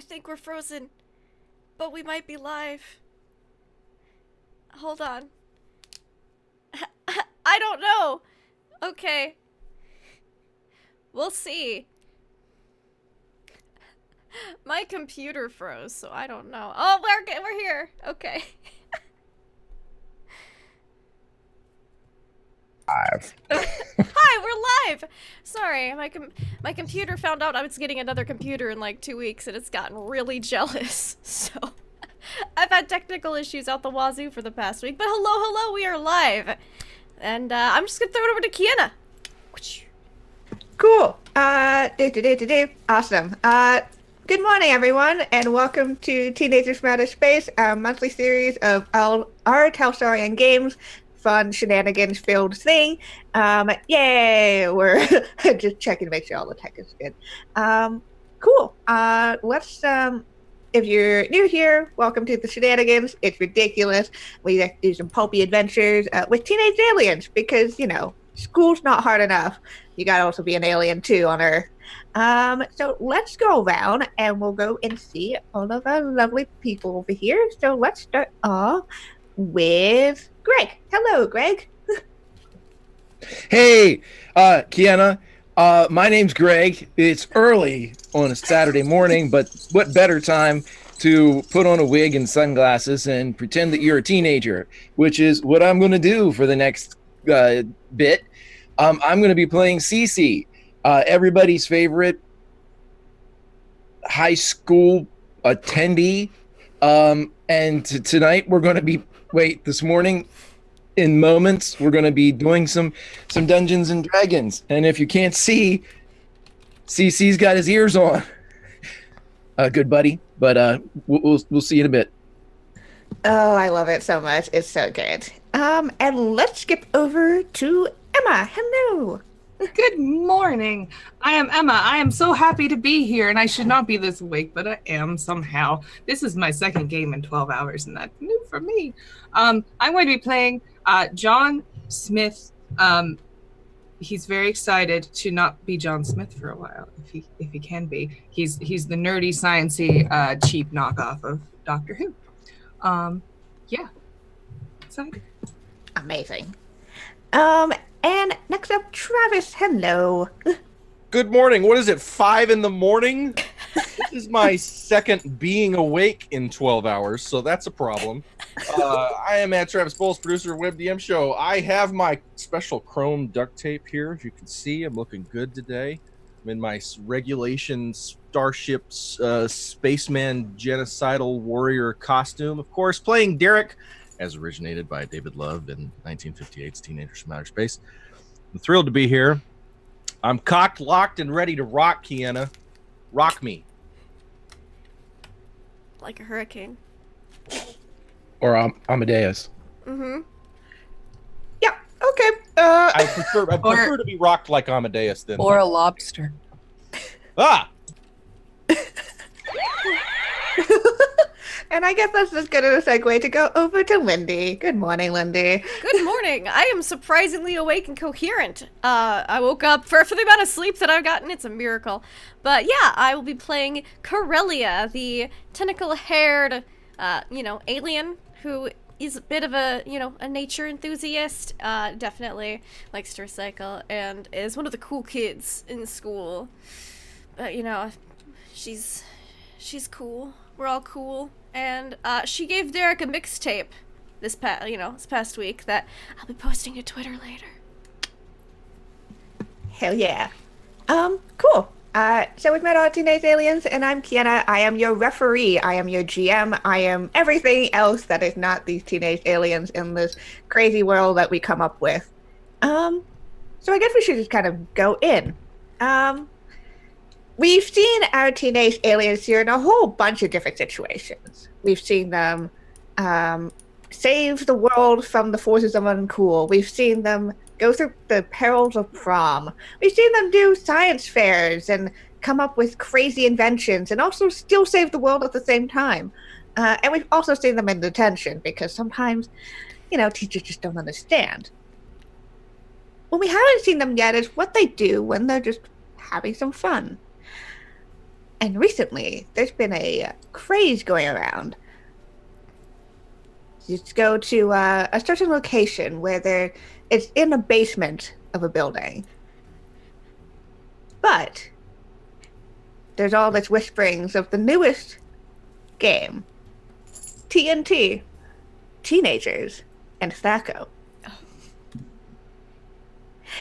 think we're frozen, but we might be live. Hold on. I don't know. Okay. We'll see. My computer froze, so I don't know. Oh, we're here. Okay. Live. Hi, we're live. Sorry, my computer found out I was getting another computer in like 2 weeks, and it's gotten really jealous. So I've had technical issues out the wazoo for the past week. But hello, we are live, and I'm just gonna throw it over to Kiana. Cool. Awesome. Good morning, everyone, and welcome to Teenagers from Outer Space, our monthly series of our Telstorian games, fun shenanigans-filled thing. Yay! We're just checking to make sure all the tech is good. Cool. Let's. If you're new here, welcome to the shenanigans. It's ridiculous. We like to do some pulpy adventures with teenage aliens because, you know, school's not hard enough. You gotta also be an alien too on Earth. So let's go around and we'll go and see all of our lovely people over here. So let's start off with Greg. Hello, Greg. Hey, Kiana. My name's Greg. It's early on a Saturday morning, but what better time to put on a wig and sunglasses and pretend that you're a teenager, which is what I'm going to do for the next bit. I'm going to be playing Cece, everybody's favorite high school attendee. And tonight we're going to be, this morning in moments, we're going to be doing some Dungeons and Dragons. And if you can't see, Cece's got his ears on. Good buddy, but we'll see you in a bit. Oh, I love it so much. It's so good. And let's skip over to Emma. Hello. Good morning. I am Emma. I am so happy to be here, and I should not be this awake, but I am somehow. This is my second game in 12 hours, and that's new for me. I'm going to be playing John Smith. He's very excited to not be John Smith for a while, if he can be. He's the nerdy, sciencey, cheap knockoff of Doctor Who. Yeah. Excited. Amazing. And next up, Travis. Hello. Good morning. What is it, 5 in the morning? This is my second being awake in 12 hours, so that's a problem. I am Travis Bowles, producer of WebDM Show. I have my special chrome duct tape here. As you can see, I'm looking good today. I'm in my regulation Starships spaceman genocidal warrior costume. Of course, playing Derek, as originated by David Love in 1958's Teenagers from Outer Space. I'm thrilled to be here. I'm cocked, locked, and ready to rock, Kiana. Rock me. Like a hurricane. Or Amadeus. Mm-hmm. Yeah, okay. I prefer to be rocked like Amadeus than Or a lobster. Ah! And I guess that's as good of a segue to go over to Lindy. Good morning, Lindy. Good morning. I am surprisingly awake and coherent. I woke up for the amount of sleep that I've gotten. It's a miracle. But yeah, I will be playing Corellia, the tentacle-haired, alien who is a bit of a, a nature enthusiast. Definitely likes to recycle and is one of the cool kids in school. But, she's cool. We're all cool. And she gave Derek a mixtape this past week that I'll be posting to Twitter later. Hell yeah. Cool. So we've met all teenage aliens, and I'm Kiana. I am your referee. I am your GM. I am everything else that is not these teenage aliens in this crazy world that we come up with. So I guess we should just kind of go in. We've seen our teenage aliens here in a whole bunch of different situations. We've seen them save the world from the forces of uncool. We've seen them go through the perils of prom. We've seen them do science fairs and come up with crazy inventions and also still save the world at the same time. And we've also seen them in detention because sometimes, teachers just don't understand. What we haven't seen them yet is what they do when they're just having some fun. And recently, there's been a craze going around. You just go to a certain location where it's in a basement of a building. But there's all this whisperings of the newest game, TNT, Teenagers, and THAC0.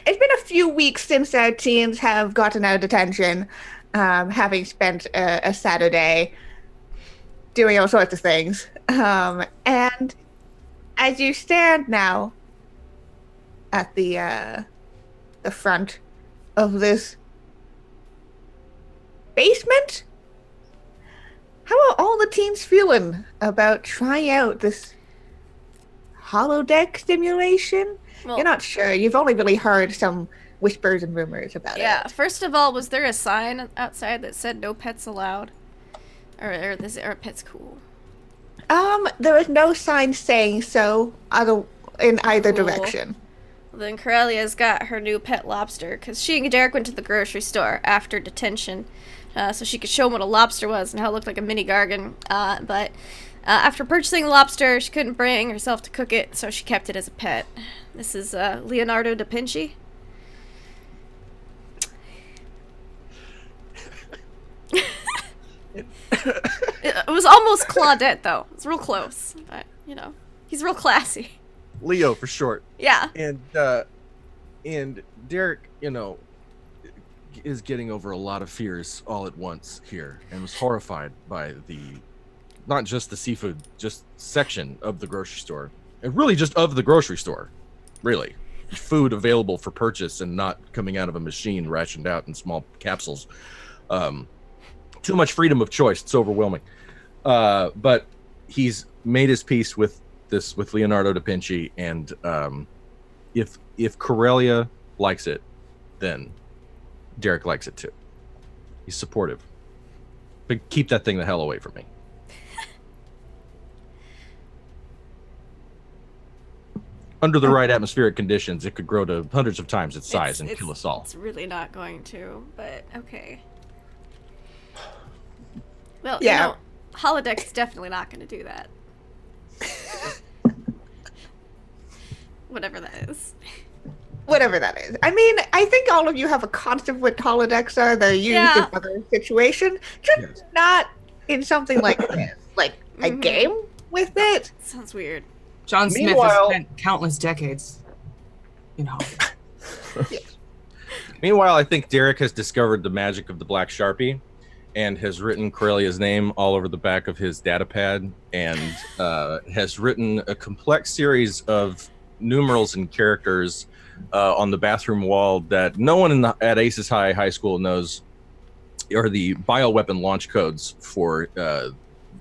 It's been a few weeks since our teens have gotten out of detention, having spent a Saturday doing all sorts of things. And as you stand now at the front of this basement, how are all the teens feeling about trying out this holodeck simulation? Well, You're not sure. You've only really heard some whispers and rumors about yeah, it. first of all, was there a sign outside that said no pets allowed? Or pets cool? There is no sign saying so in either Cool. direction. Well, then Corellia's got her new pet lobster, because she and Derek went to the grocery store after detention, so she could show him what a lobster was and how it looked like a mini gargan. But after purchasing the lobster, she couldn't bring herself to cook it, so she kept it as a pet. This is Leonardo da Vinci. It was almost Claudette, though. It's real close, but, he's real classy. Leo for short. Yeah. And Derek, is getting over a lot of fears all at once here, and was horrified by not just the seafood, just section of the grocery store, and really just of the grocery store, really. Food available for purchase and not coming out of a machine rationed out in small capsules. Too much freedom of choice. It's overwhelming. But he's made his peace with Leonardo da Vinci, and if Corellia likes it, then Derek likes it too. He's supportive. But keep that thing the hell away from me. Under the right atmospheric conditions, it could grow to hundreds of times its size and kill us all. It's really not going to, but okay. Well, Yeah. Holodeck's definitely not going to do that. Whatever that is. Whatever that is. I mean, I think all of you have a concept of what holodecks are. They're used in other situations, just not in something like this, like a game with it. Sounds weird. John Smith has spent countless decades in Hollywood. Meanwhile, I think Derek has discovered the magic of the black Sharpie and has written Corellia's name all over the back of his data pad, and has written a complex series of numerals and characters on the bathroom wall that no one at Aces High School knows are the bioweapon launch codes for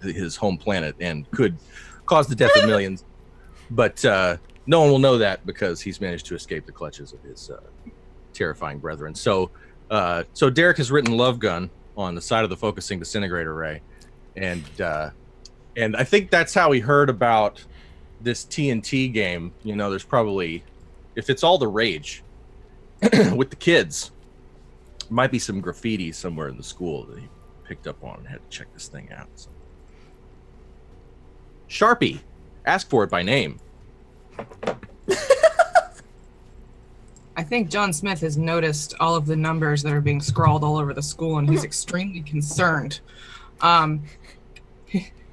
his home planet, and could cause the death of millions. But no one will know that because he's managed to escape the clutches of his terrifying brethren. So Derek has written Love Gun on the side of the focusing disintegrator ray, and I think that's how he heard about this TNT game. There's probably, if it's all the rage with the kids, might be some graffiti somewhere in the school that he picked up on and had to check this thing out. So. Sharpie, ask for it by name. I think John Smith has noticed all of the numbers that are being scrawled all over the school, and he's extremely concerned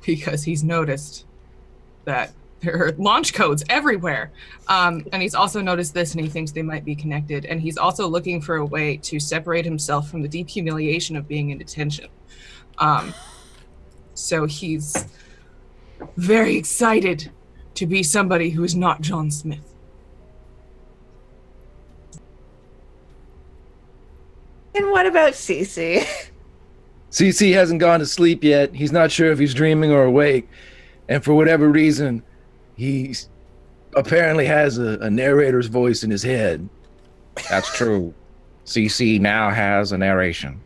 because he's noticed that there are launch codes everywhere. And he's also noticed this, and he thinks they might be connected. And he's also looking for a way to separate himself from the deep humiliation of being in detention. So he's very excited to be somebody who is not John Smith. And what about Cece? CC hasn't gone to sleep yet. He's not sure if he's dreaming or awake. And for whatever reason, he apparently has a narrator's voice in his head. That's true. CC now has a narration.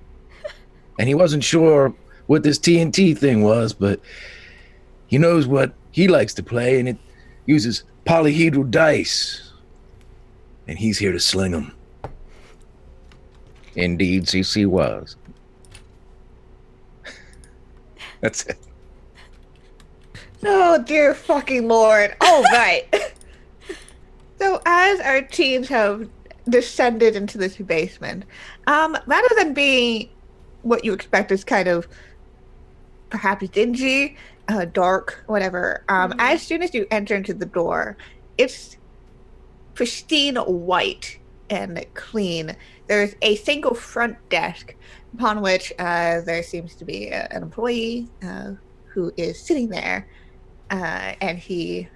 And he wasn't sure what this TNT thing was, but he knows what he likes to play, and it uses polyhedral dice. And he's here to sling them. Indeed, CC was. That's it. Oh, dear fucking lord. All right. So, as our teens have descended into this basement, rather than being what you expect is kind of perhaps dingy, dark, whatever, as soon as you enter into the door, it's pristine white and clean. There's a single front desk upon which there seems to be an employee who is sitting there, and he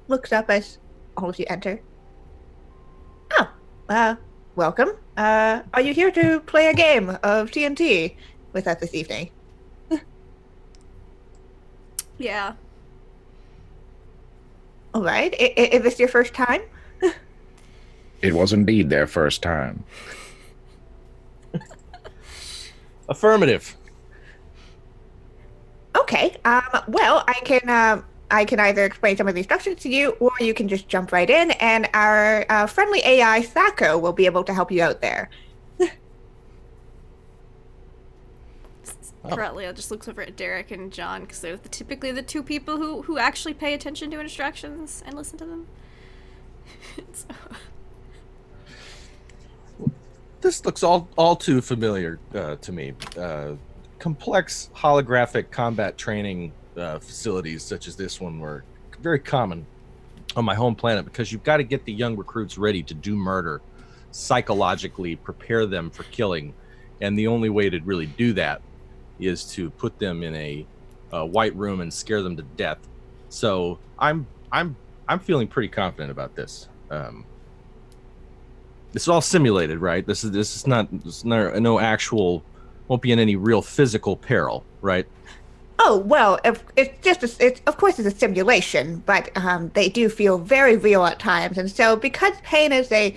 looks up as all of you enter. Oh, welcome. Are you here to play a game of TNT with us this evening? Yeah. All right. Is this your first time? It was indeed their first time. Affirmative. Okay. Well, I can either explain some of the instructions to you, or you can just jump right in, and our friendly AI THAC0 will be able to help you out there. Corellia just looks over at Derek and John because they're typically the two people who actually pay attention to instructions and listen to them. So. This looks all too familiar to me. Complex holographic combat training facilities such as this one were very common on my home planet because you've got to get the young recruits ready to do murder, psychologically prepare them for killing, and the only way to really do that is to put them in a white room and scare them to death. So I'm feeling pretty confident about this. This is all simulated, right? This is not no actual, won't be in any real physical peril, right? Oh, well, of course it's a simulation, but they do feel very real at times. And so because pain is a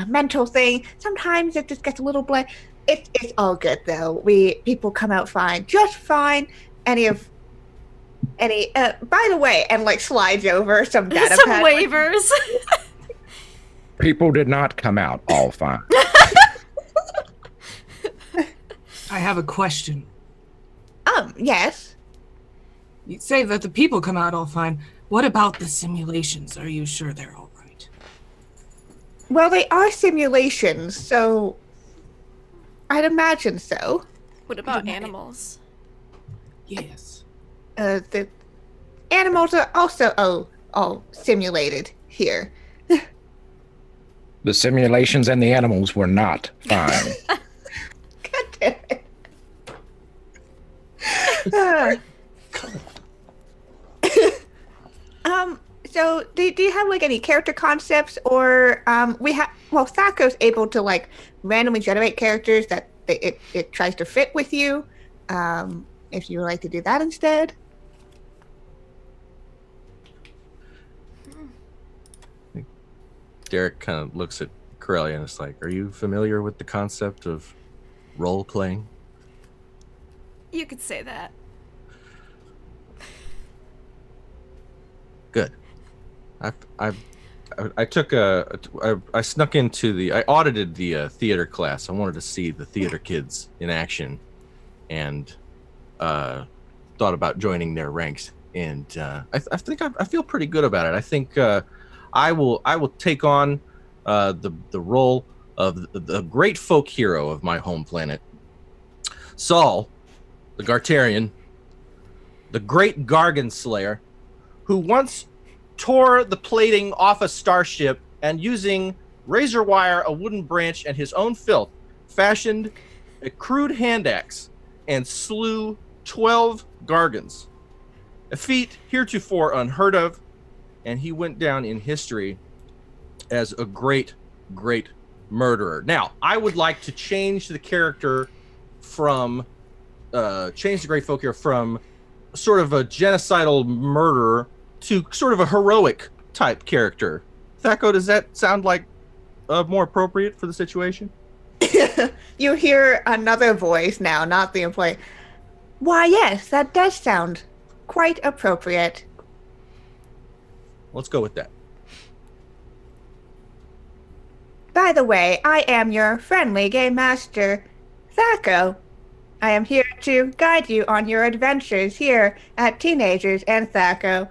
mental thing, sometimes it just gets a little blank. It's all good though. People come out fine, just fine. By the way, and like slides over some data Some pad. waivers. People did not come out all fine. I have a question. Yes. You say that the people come out all fine. What about the simulations? Are you sure they're all right? Well, they are simulations, so I'd imagine so. What about animals? Yes. The animals are also all simulated here. The simulations and the animals were not fine. God damn it. So do you have like any character concepts, or THAC0's able to like randomly generate characters that it tries to fit with you. If you would like to do that instead. Derek kind of looks at Corellia and is like, "Are you familiar with the concept of role playing?" You could say that. Good. I took I snuck into I audited the theater class. I wanted to see the theater kids in action, and thought about joining their ranks. And I think I feel pretty good about it. I think I will take on the role of the great folk hero of my home planet, Saul, the Gartarian, the great Gargan Slayer, who once tore the plating off a starship and using razor wire, a wooden branch, and his own filth, fashioned a crude hand axe and slew 12 Gargans. A feat heretofore unheard of, and he went down in history as a great, great murderer. Now, I would like to change the character from, change the great folk hero from sort of a genocidal murderer to sort of a heroic type character. THAC0, does that sound like more appropriate for the situation? You hear another voice now, not the employee. Why, yes, that does sound quite appropriate. Let's go with that. By the way, I am your friendly game master, THAC0. I am here to guide you on your adventures here at Teenagers and THAC0.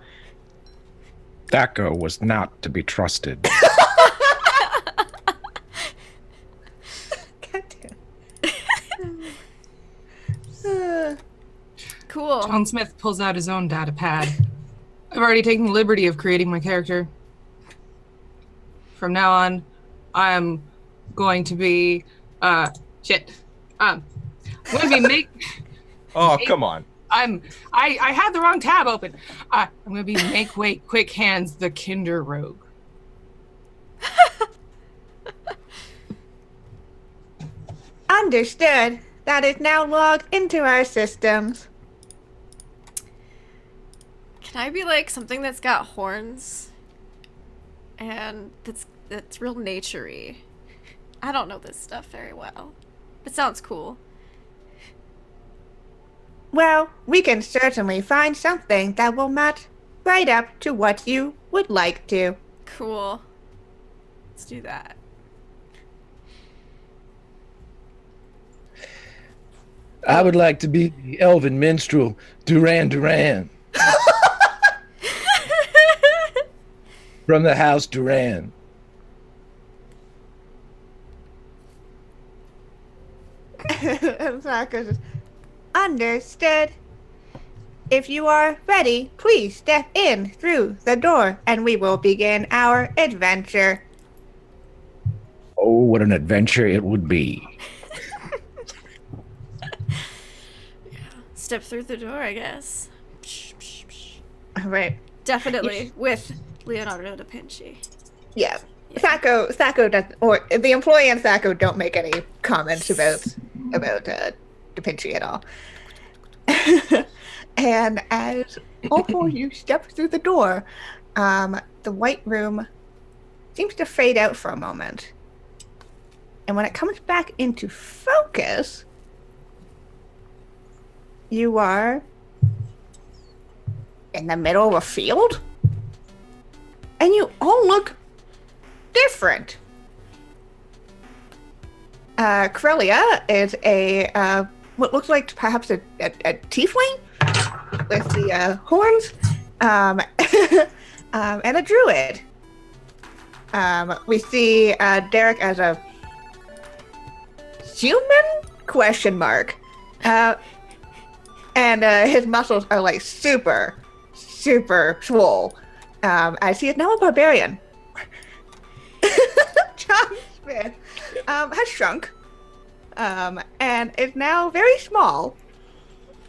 THAC0 was not to be trusted. Cool. John Smith pulls out his own data pad. I've already taken the liberty of creating my character. From now on, I'm going to be I'm going to be Oh, come on. I had the wrong tab open. I'm going to be Make Wait Quick Hands the Kinder Rogue. Understood. That is now logged into our systems. Can I be like something that's got horns? And that's real nature-y. I don't know this stuff very well. It sounds cool. Well, we can certainly find something that will match right up to what you would like to. Cool. Let's do that. I would like to be the elven minstrel, Duran Duran. From the house Duran. Understood. If you are ready, please step in through the door and we will begin our adventure. Oh, what an adventure it would be. Step through the door, I guess. All right. Definitely with Leonardo da Vinci. Yeah. THAC0 doesn't, or the employee and THAC0 don't make any comments about Da Vinci at all. And as all four of you step through the door, the white room seems to fade out for a moment. And when it comes back into focus, you are in the middle of a field, and you all look different. Corellia is a what looks like perhaps a tiefling with the horns, and a druid. We see Derek as a human ? And his muscles are like super swole, as he is now a barbarian. John Smith has shrunk, and is now very small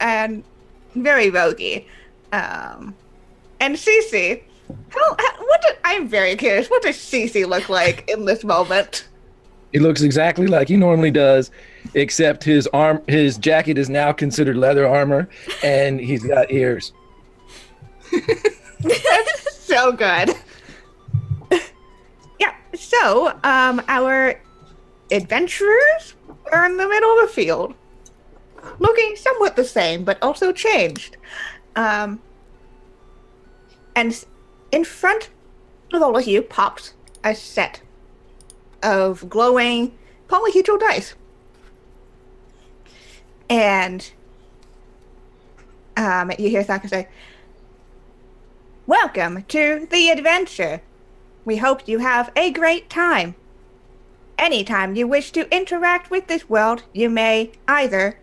and very roguey. And Cece, I'm very curious. What does Cece look like in this moment? He looks exactly like he normally does, except his jacket is now considered leather armor, and he's got ears. That's so good. Yeah, so our adventurers are in the middle of a field, looking somewhat the same, but also changed. And in front of all of you pops a set of glowing polyhedral dice. And you hear Thacker say, "Welcome to the adventure. We hope you have a great time. Anytime you wish to interact with this world, you may either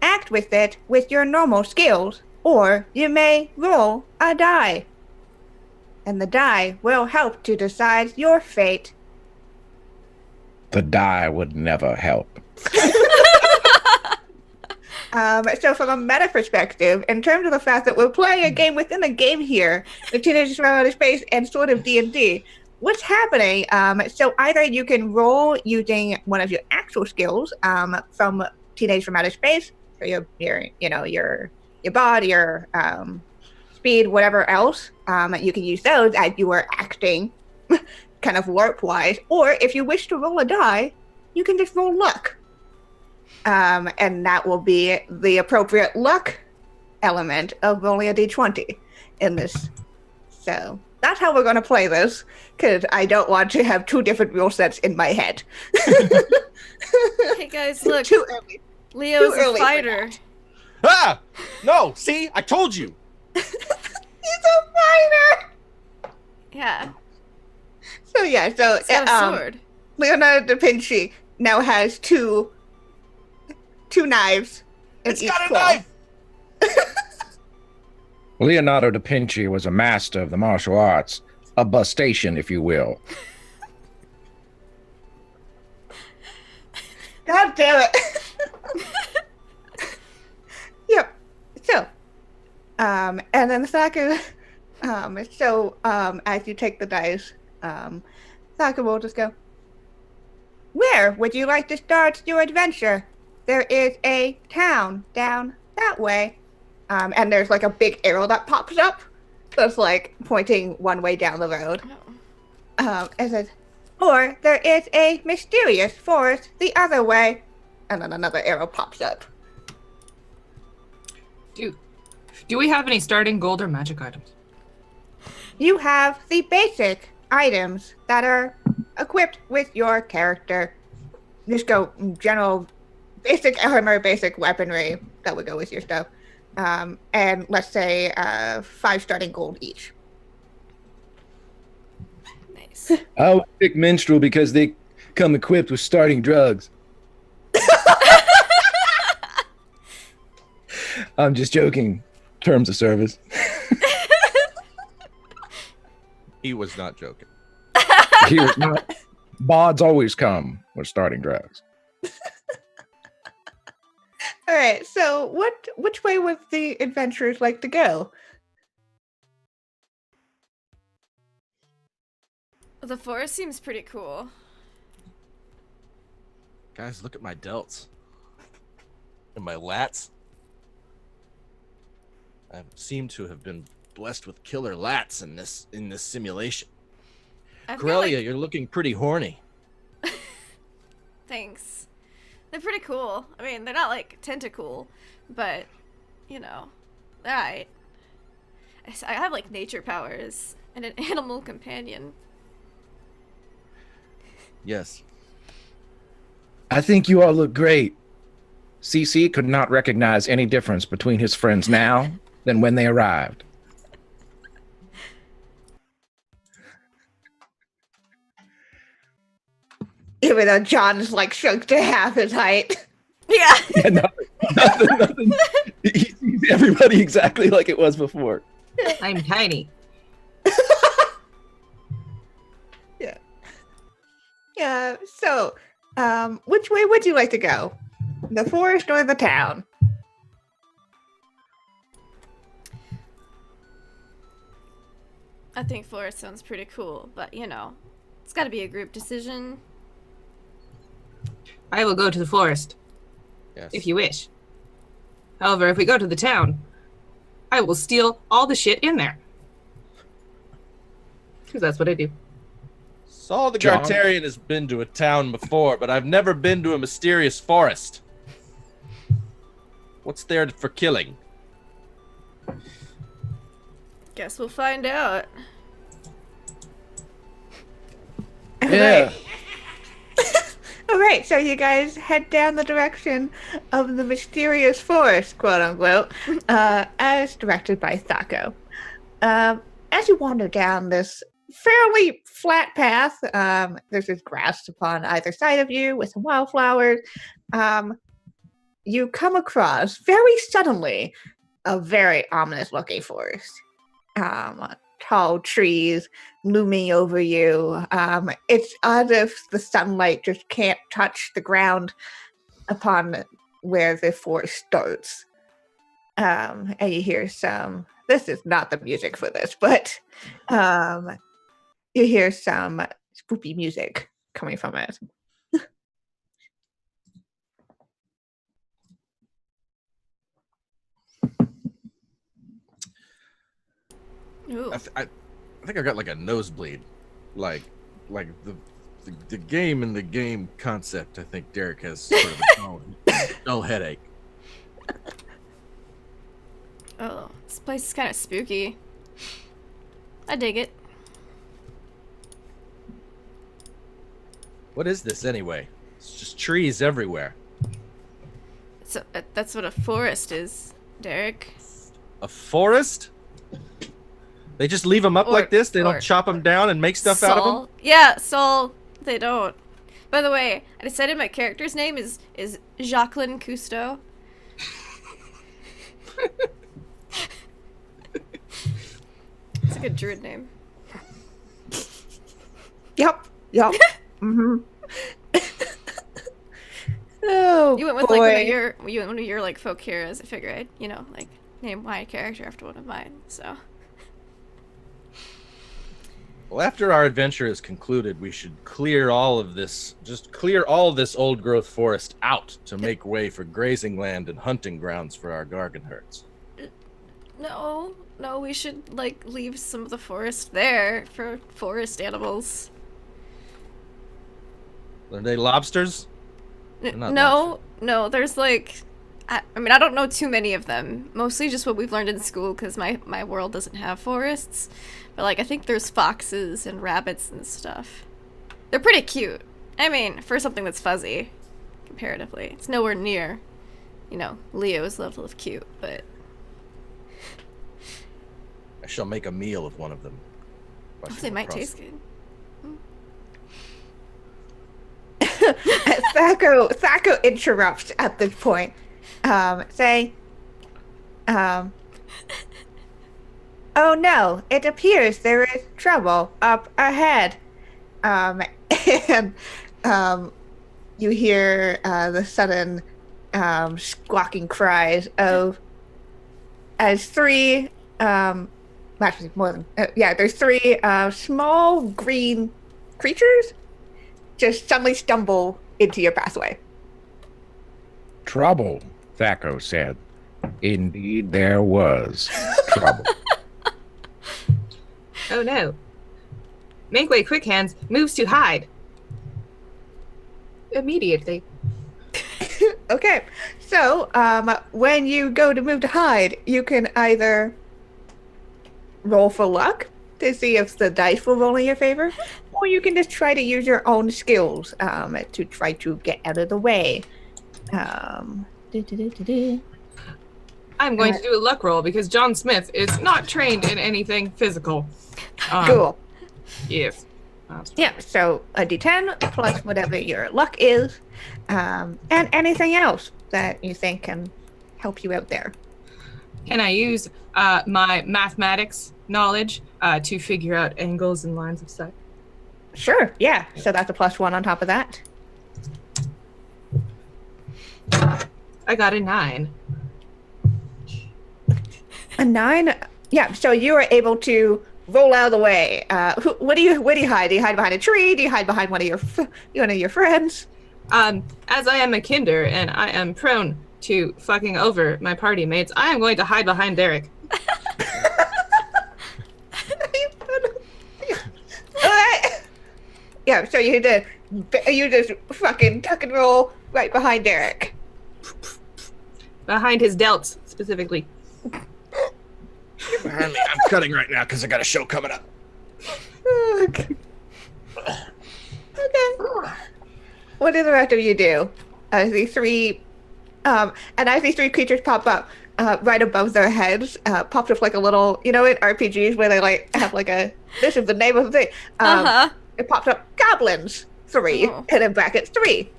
act with it with your normal skills, or you may roll a die. And the die will help to decide your fate." The die would never help. So from a meta perspective, in terms of the fact that we're playing a game within a game here, the Teenagers from Outer Space and sort of D&D, what's happening? So either you can roll using one of your actual skills from Teenagers from Outer Space, so your body, your speed, whatever else, you can use those as you are acting kind of LARP-wise, or if you wish to roll a die, you can just roll luck. And that will be the appropriate luck element of rolling a d20 in this. So that's how we're going to play this, because I don't want to have two different rule sets in my head. Hey guys, look. Too early. Leo's Too a early for fighter. Ah! No, see? I told you. He's a fighter. Yeah. So yeah, so He's got a sword. Leonardo da Vinci now has two knives. In It's each got a claw. knife. Leonardo da Vinci was a master of the martial arts, a bustation, if you will. God damn it. Yep. So, and then Saka, as you take the dice, Saka will just go, where would you like to start your adventure? There is a town down that way. And there's like a big arrow that pops up that's like pointing one way down the road. It says, or there is a mysterious forest the other way. And then another arrow pops up. Do we have any starting gold or magic items? You have the basic items that are equipped with your character. Just go general, basic armor, basic weaponry that would go with your stuff. And let's say 5 starting gold each. Nice. I would pick minstrel because they come equipped with starting drugs. I'm just joking. Terms of service. He was not joking. He was not. Bods always come with starting drugs. All right. So, which way would the adventurers like to go? The forest seems pretty cool. Guys, look at my delts. And my lats. I seem to have been blessed with killer lats in this simulation. I feel Corellia, like- you're looking pretty horny. Thanks. They're pretty cool. I mean, they're not like tentacool, but you know, they're alright. I have like nature powers and an animal companion. Yes. I think you all look great. CC could not recognize any difference between his friends now than when they arrived. Even though John's like shrunk to half his height. Yeah. Yeah, nothing. He sees everybody exactly like it was before. I'm tiny. Yeah. So, which way would you like to go? The forest or the town? I think forest sounds pretty cool, but you know, it's got to be a group decision. I will go to the forest, Yes. if you wish. However, if we go to the town, I will steal all the shit in there. Because that's what I do. Saul the John? Gartarian has been to a town before, but I've never been to a mysterious forest. What's there for killing? Guess we'll find out. Yeah. All right, so you guys head down the direction of the mysterious forest, quote unquote, as directed by THAC0. As you wander down this fairly flat path, there's this grass upon either side of you with some wildflowers. You come across very suddenly a very ominous looking forest. Tall trees looming over you. It's as if the sunlight just can't touch the ground upon where the forest starts. And you hear some, this is not the music for this, but you hear some spoopy music coming from it. Ooh. I think I got like a nosebleed, like the game and the game concept. I think Derek has sort of a dull headache. Oh, this place is kind of spooky. I dig it. What is this anyway? It's just trees everywhere. So that's what a forest is, Derek. A forest? They just leave them up Or- like this? They or- don't chop them down and make stuff out of them? Sol. Yeah, Sol. They don't. By the way, I decided my character's name is Jacqueline Cousteau. It's a good druid name. Yep. Mm-hmm. Oh, You went with boy. one of your like folk heroes. I figure I'd like name my character after one of mine. So Well, after our adventure is concluded, we should clear all of this old growth forest out to make way for grazing land and hunting grounds for our Gargan herds. no, we should like leave some of the forest there for forest animals. Are they lobsters? They're not No, there's like, I mean, I don't know too many of them. Mostly just what we've learned in school, because my world doesn't have forests. But like, I think there's foxes and rabbits and stuff. They're pretty cute. I mean, for something that's fuzzy, comparatively, it's nowhere near, Leo's level of cute. But I shall make a meal of one of them. they might taste good. THAC0 interrupts at this point, saying, "Oh no! It appears there is trouble up ahead." And you hear the sudden squawking cries of as three, actually more than there's three small green creatures just suddenly stumble into your pathway. Trouble, THAC0 said. Indeed, there was trouble. Oh no. Make way, quick hands, moves to hide. Immediately. Okay, so when you go to move to hide, you can either roll for luck to see if the dice will roll in your favor, or you can just try to use your own skills to try to get out of the way. I'm going to do a luck roll because John Smith is not trained in anything physical. Cool. Yes. Yeah, so a d10 plus whatever your luck is, and anything else that you think can help you out there. Can I use my mathematics knowledge to figure out angles and lines of sight? Sure, yeah. So that's a +1 on top of that. I got a 9. A 9? Yeah, so you are able to roll out of the way. Where do you hide? Do you hide behind a tree? Do you hide behind one of your friends? As I am a kinder and I am prone to fucking over my party mates, I am going to hide behind Derek. Yeah, so you just fucking tuck and roll right behind Derek. Behind his delts, specifically. Get behind me. I'm cutting right now because I got a show coming up. Okay. What do the rest of you do? As these three creatures pop up right above their heads, pops up like a little, in RPGs where they like have like this is the name of the thing. It pops up goblins 3 and in brackets 3.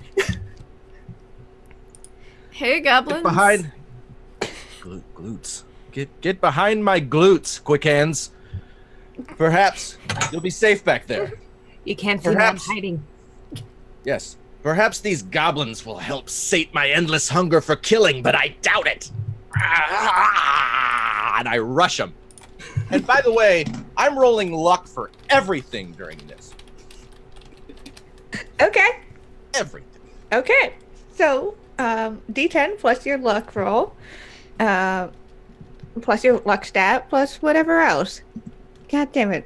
Hey, goblins. Get behind. Glutes. Get behind my glutes, quick hands. Perhaps you'll be safe back there. You can't see me, I'm hiding. Yes. Perhaps these goblins will help sate my endless hunger for killing, but I doubt it. And I rush them. And by the way, I'm rolling luck for everything during this. Okay. Everything. Okay. So, D10 plus your luck roll, plus your luck stat, plus whatever else. God damn it.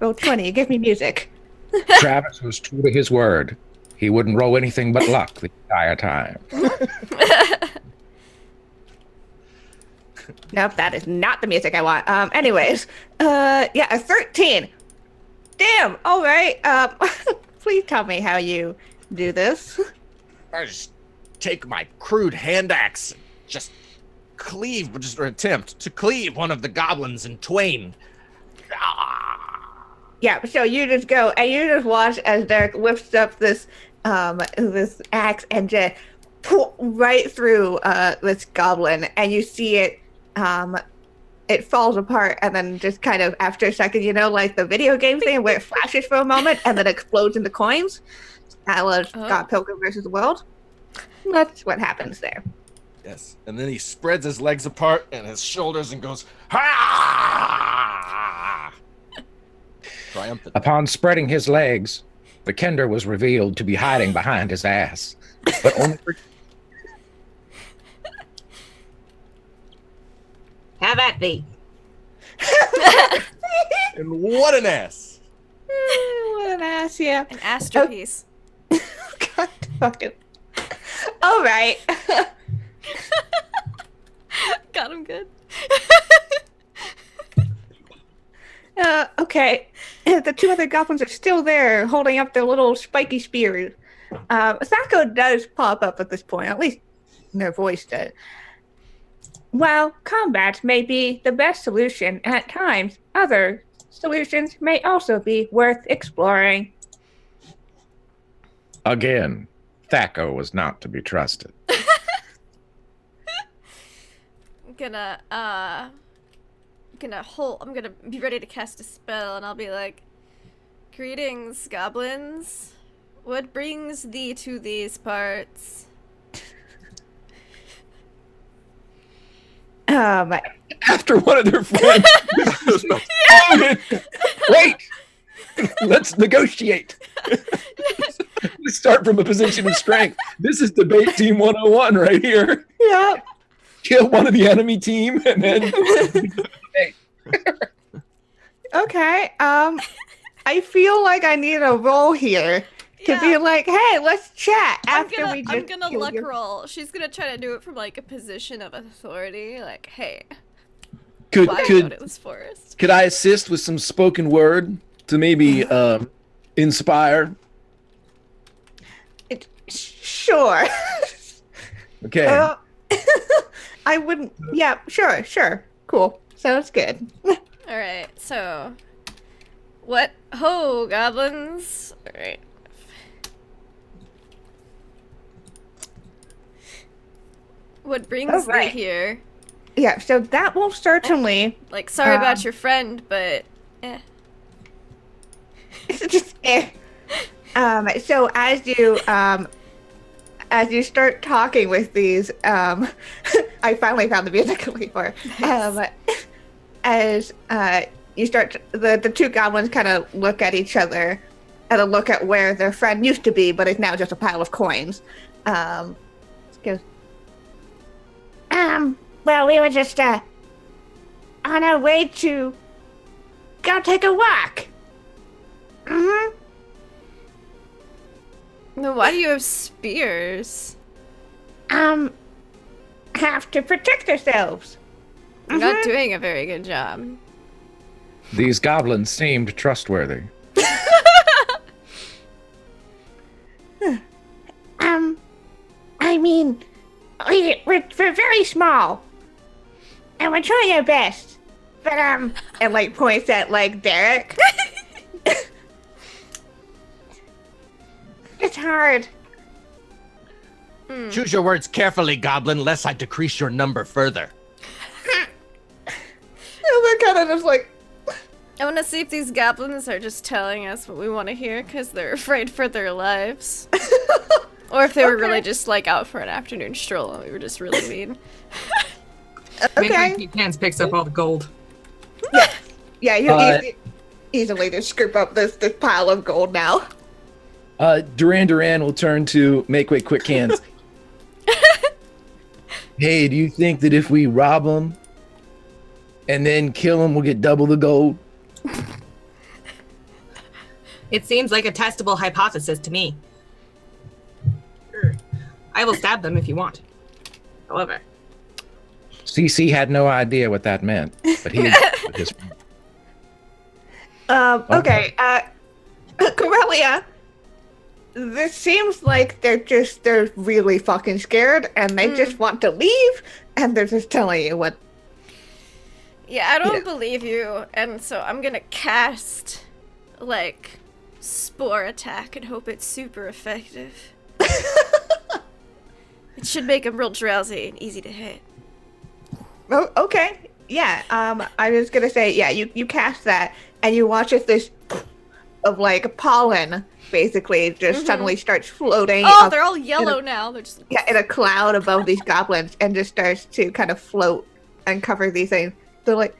Roll 20. Give me music. Travis was true to his word. He wouldn't roll anything but luck the entire time. Nope, that is not the music I want. Anyways, a 13. Damn. All right. Please tell me how you do this. I just take my crude hand axe, just attempt to cleave one of the goblins in twain. Yeah, so you just go and you just watch as Derek lifts up this axe and just pull right through this goblin, and you see it it falls apart, and then just kind of after a second, like the video game thing where it flashes for a moment and then explodes into coins. That was Scott Pilgrim versus the World. That's what happens there. Yes, and then he spreads his legs apart and his shoulders and goes, ha! Triumphant. Upon spreading his legs, the Kender was revealed to be hiding behind his ass. But only for... Have at thee. And what an ass. What an ass, yeah. An masterpiece. God fucking. All right. Got him good. Okay. The two other goblins are still there, holding up their little spiky spears. THAC0 does pop up at this point, at least their voice does. While combat may be the best solution at times, other solutions may also be worth exploring. Again, THAC0 was not to be trusted. I'm gonna be ready to cast a spell, and I'll be like, "Greetings, goblins. What brings thee to these parts?" After one of their friends. Wait! Let's negotiate. Let's start from a position of strength. This is debate team 101 right here. Yeah. Kill one of the enemy team and then Okay. I feel like I need a roll here to be like, hey, let's chat after we just I'm gonna kill luck your- roll. She's gonna try to do it from like a position of authority, like, "Hey, could I could noted this forest." could I assist with some spoken word to maybe inspire? Sure. Okay. I wouldn't. Yeah, sure. Cool. Sounds good. All right, so what? Ho, goblins! All right. What brings All right. thee here? Yeah, so that will certainly. Like, sorry about your friend, but Just so as you start talking with these, I finally found the music before. As you start, the two goblins kind of look at each other, and a look at where their friend used to be, but is now just a pile of coins. Goes. Well, we were just on our way to go take a walk. Mm-hmm. then why do you have spears? Have to protect ourselves. You're not doing a very good job. These goblins seemed trustworthy. I mean, we're very small, and we're trying our best. But and like points at like Derek. It's hard. Choose your words carefully, goblin, lest I decrease your number further. And they're kind of just like. I want to see if these goblins are just telling us what we want to hear because they're afraid for their lives. Or if they were really just like out for an afternoon stroll and we were just really mean. Okay. Maybe Hands picks up all the gold. Yeah, you easily just scoop up this pile of gold now. Duran will turn to Make Way Quick Hands. Hey, do you think that if we rob them and then kill them, we'll get double the gold? It seems like a testable hypothesis to me. I will stab them if you want. However. CC had no idea what that meant, but he with his Okay. Corellia, This seems like they're really fucking scared and they just want to leave and they're just telling you what. Yeah, I don't believe you, and so I'm gonna cast, like, Spore Attack and hope it's super effective. It should make him real drowsy and easy to hit. Oh, okay. Yeah, I was gonna say, yeah, you cast that and you watch as this of like pollen basically just suddenly starts floating. Oh, up they're all yellow now. They're just in a cloud above these goblins and just starts to kind of float and cover these things. They're like,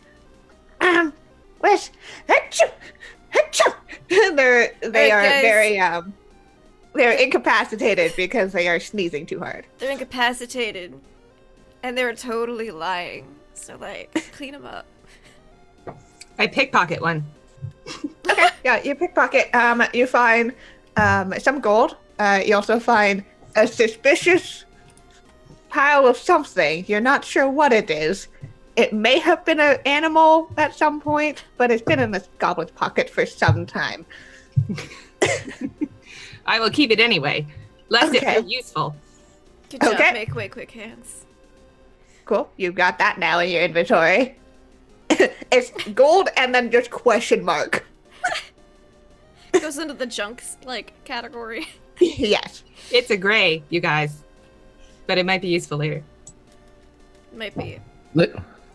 where's achoo, achoo. They're incapacitated because they are sneezing too hard. they're incapacitated, and they're totally lying. So like, clean them up. I pickpocket one. Okay, yeah, you pickpocket. You find some gold. You also find a suspicious pile of something. You're not sure what it is. It may have been an animal at some point, but it's been in this goblin's pocket for some time. I will keep it anyway, lest Okay. it be useful. Good job, Okay. make way, quick hands. Cool. You've got that now in your inventory. It's gold and then just question mark. Goes into the junks like category. Yes. It's a gray, you guys, but it might be useful later. Might be.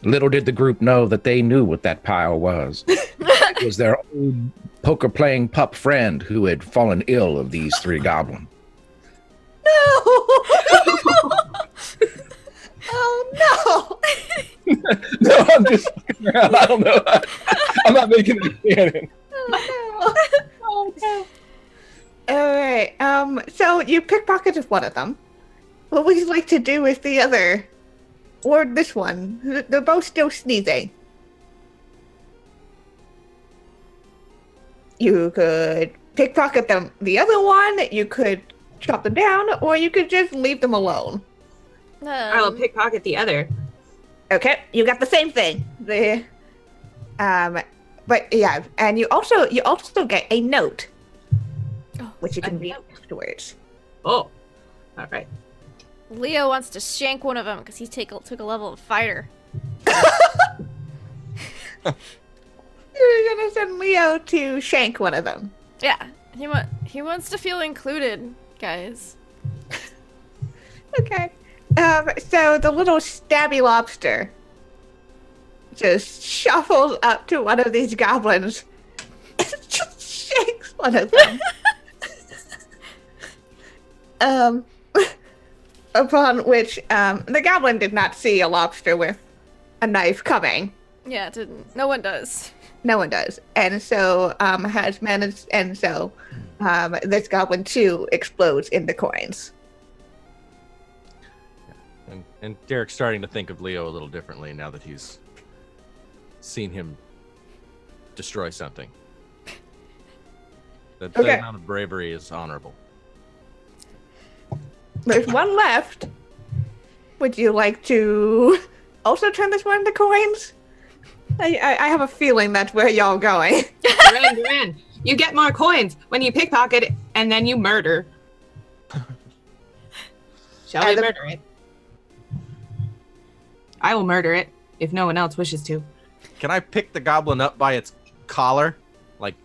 Little did the group know that they knew what that pile was. It was their old poker-playing pup friend who had fallen ill of these three goblins. No. Oh no. No, I'm just fucking around. I don't know. I'm not making it canon. Oh no. All right. So you pickpocketed one of them. What would you like to do with the other, or this one? They're both still sneezing. You could pickpocket them. The other one, you could chop them down, or you could just leave them alone. I will pickpocket the other. Okay, you got the same thing. But yeah, and you also get a note, which you can read afterwards. Oh, all right. Leo wants to shank one of them because he took a level of fighter. You're gonna send Leo to shank one of them. Yeah, he wants to feel included, guys. Okay. So the little stabby lobster just shuffles up to one of these goblins and just shakes one of them. Upon which the goblin did not see a lobster with a knife coming. Yeah, it didn't. No one does. No one does. And so has managed, and so this goblin too explodes into coins. And Derek's starting to think of Leo a little differently now that he's seen him destroy something. That Okay. amount of bravery is honorable. There's one left. Would you like to also turn this one into coins? I have a feeling that's where y'all going. Duran, you get more coins when you pickpocket and then you murder. Shall we murder it? I will murder it if no one else wishes to. Can I pick the goblin up by its collar, like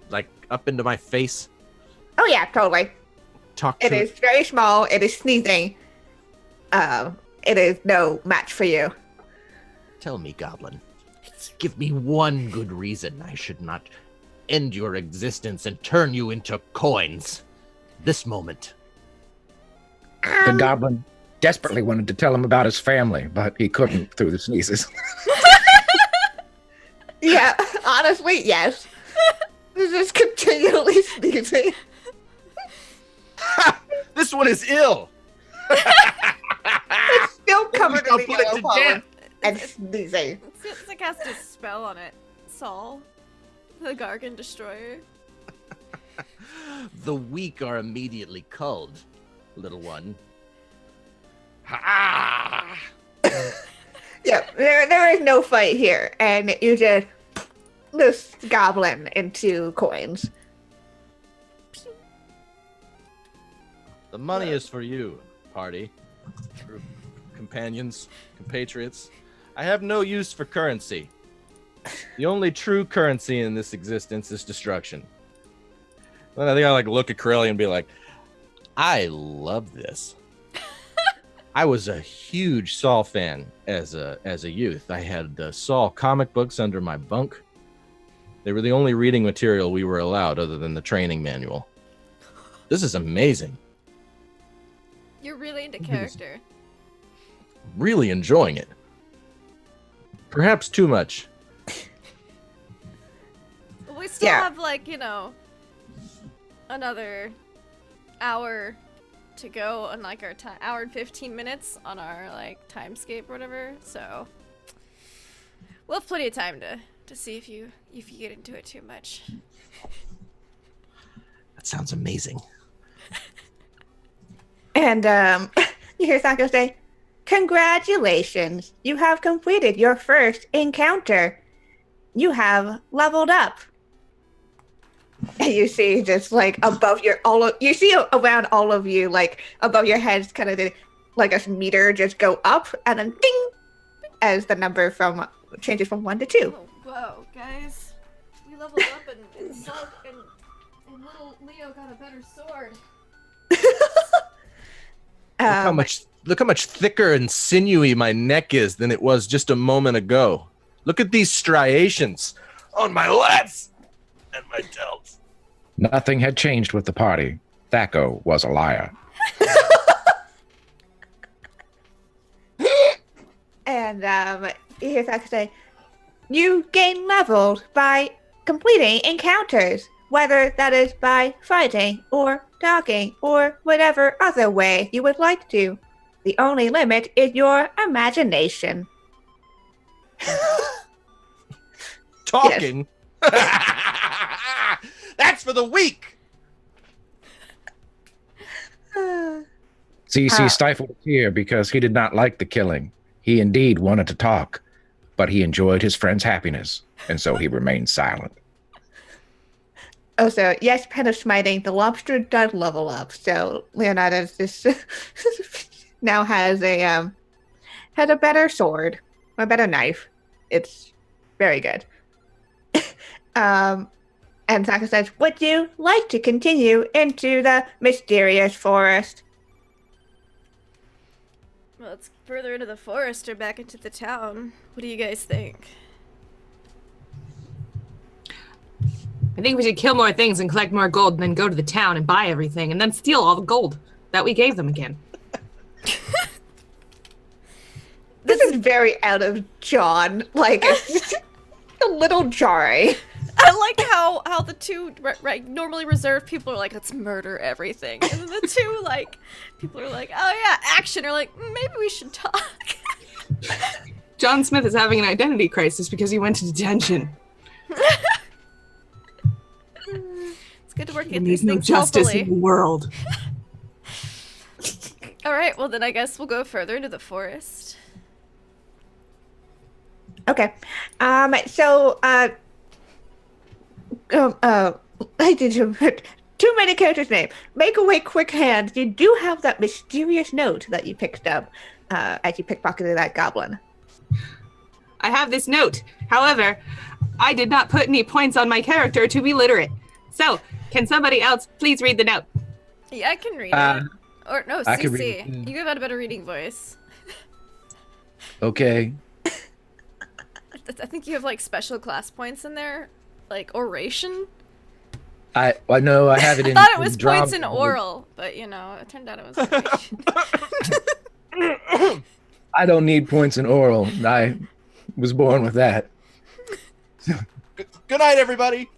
up into my face? Oh yeah, totally. Talk It to is very small. It is sneezing. It is no match for you. Tell me, goblin. Give me one good reason I should not end your existence and turn you into coins. This moment. The goblin desperately wanted to tell him about his family, but he couldn't through the sneezes. Yeah, honestly, yes. This is continually sneezing. This one is ill. It's still covered I'll in put the it yellow to pollen death. and sneezing. It's like cast a spell on it. Saul, the Gargan Destroyer. The weak are immediately culled, little one. Ha! Yeah, there is no fight here, and you just this goblin into coins. The money is for you, party. Companions, compatriots. I have no use for currency. The only true currency in this existence is destruction. Well, I think I like look at Corellia and be like, I love this. I was a huge Saul fan as a youth. I had the Saul comic books under my bunk. They were the only reading material we were allowed other than the training manual. This is amazing. You're really into character. Really enjoying it. Perhaps too much. We still have, like, you know, another hour to go on, like, our hour and 15 minutes on our, like, timescape or whatever, so we'll have plenty of time to see if you get into it too much. That sounds amazing. And you hear THAC0 say, "Congratulations, you have completed your first encounter. You have leveled up." And you see just like above you see around all of you, like above your heads, kind of like a meter just go up, and then ding, as the number changes from 1 to 2. Oh, whoa, guys, we leveled up and Sulk and little Leo got a better sword. Look how much thicker and sinewy my neck is than it was just a moment ago. Look at these striations on my lats and my delts. Nothing had changed with the party. THAC0 was a liar. And you hear THAC0 say, "You gain levels by completing encounters, whether that is by fighting or talking or whatever other way you would like to. The only limit is your imagination." Talking? That's for the weak! CC stifled a tear because he did not like the killing. He indeed wanted to talk, but he enjoyed his friend's happiness, and so he remained silent. Also, yes, Pen of Smiting, the lobster does level up, so Leonidas just now has a better sword, a better knife. It's very good. And THAC0 says, "Would you like to continue into the mysterious forest?" Well, let's further into the forest or back into the town. What do you guys think? I think we should kill more things and collect more gold and then go to the town and buy everything and then steal all the gold that we gave them again. This is very out of John. Like, it's just a little jarring. I like how the two normally reserved people are like, let's murder everything. And then the two, like, people are like, oh yeah, action. Or like, maybe we should talk. John Smith is having an identity crisis because he went to detention. It's good to work There at these needs no things justice healthily. in the world. Alright, well then I guess we'll go further into the forest. Okay. I did too many characters' names. Make away quick hands. You do have that mysterious note that you picked up as you pickpocketed that goblin. I have this note. However, I did not put any points on my character to be literate. So, can somebody else please read the note? Yeah, I can read it. Or no, I can read CC. it. You have had a better reading voice. Okay. I think you have like special class points in there, like oration. I know I have it in. I thought it was drama. points in oral, but you know, it turned out it was oration. I don't need points in oral. I was born with that. Good night, everybody.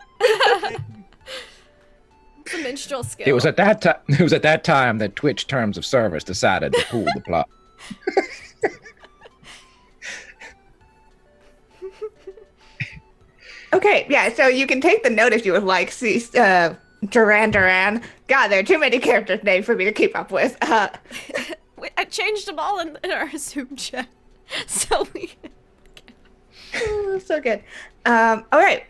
It's a minstrel skill. It was at that time. It was at that time that Twitch Terms of Service decided to pull the plot. Okay, yeah, so you can take the note if you would like. See, Duran. God, there are too many characters' names for me to keep up with. Wait, I changed them all in our Zoom chat, so we. So good. All right.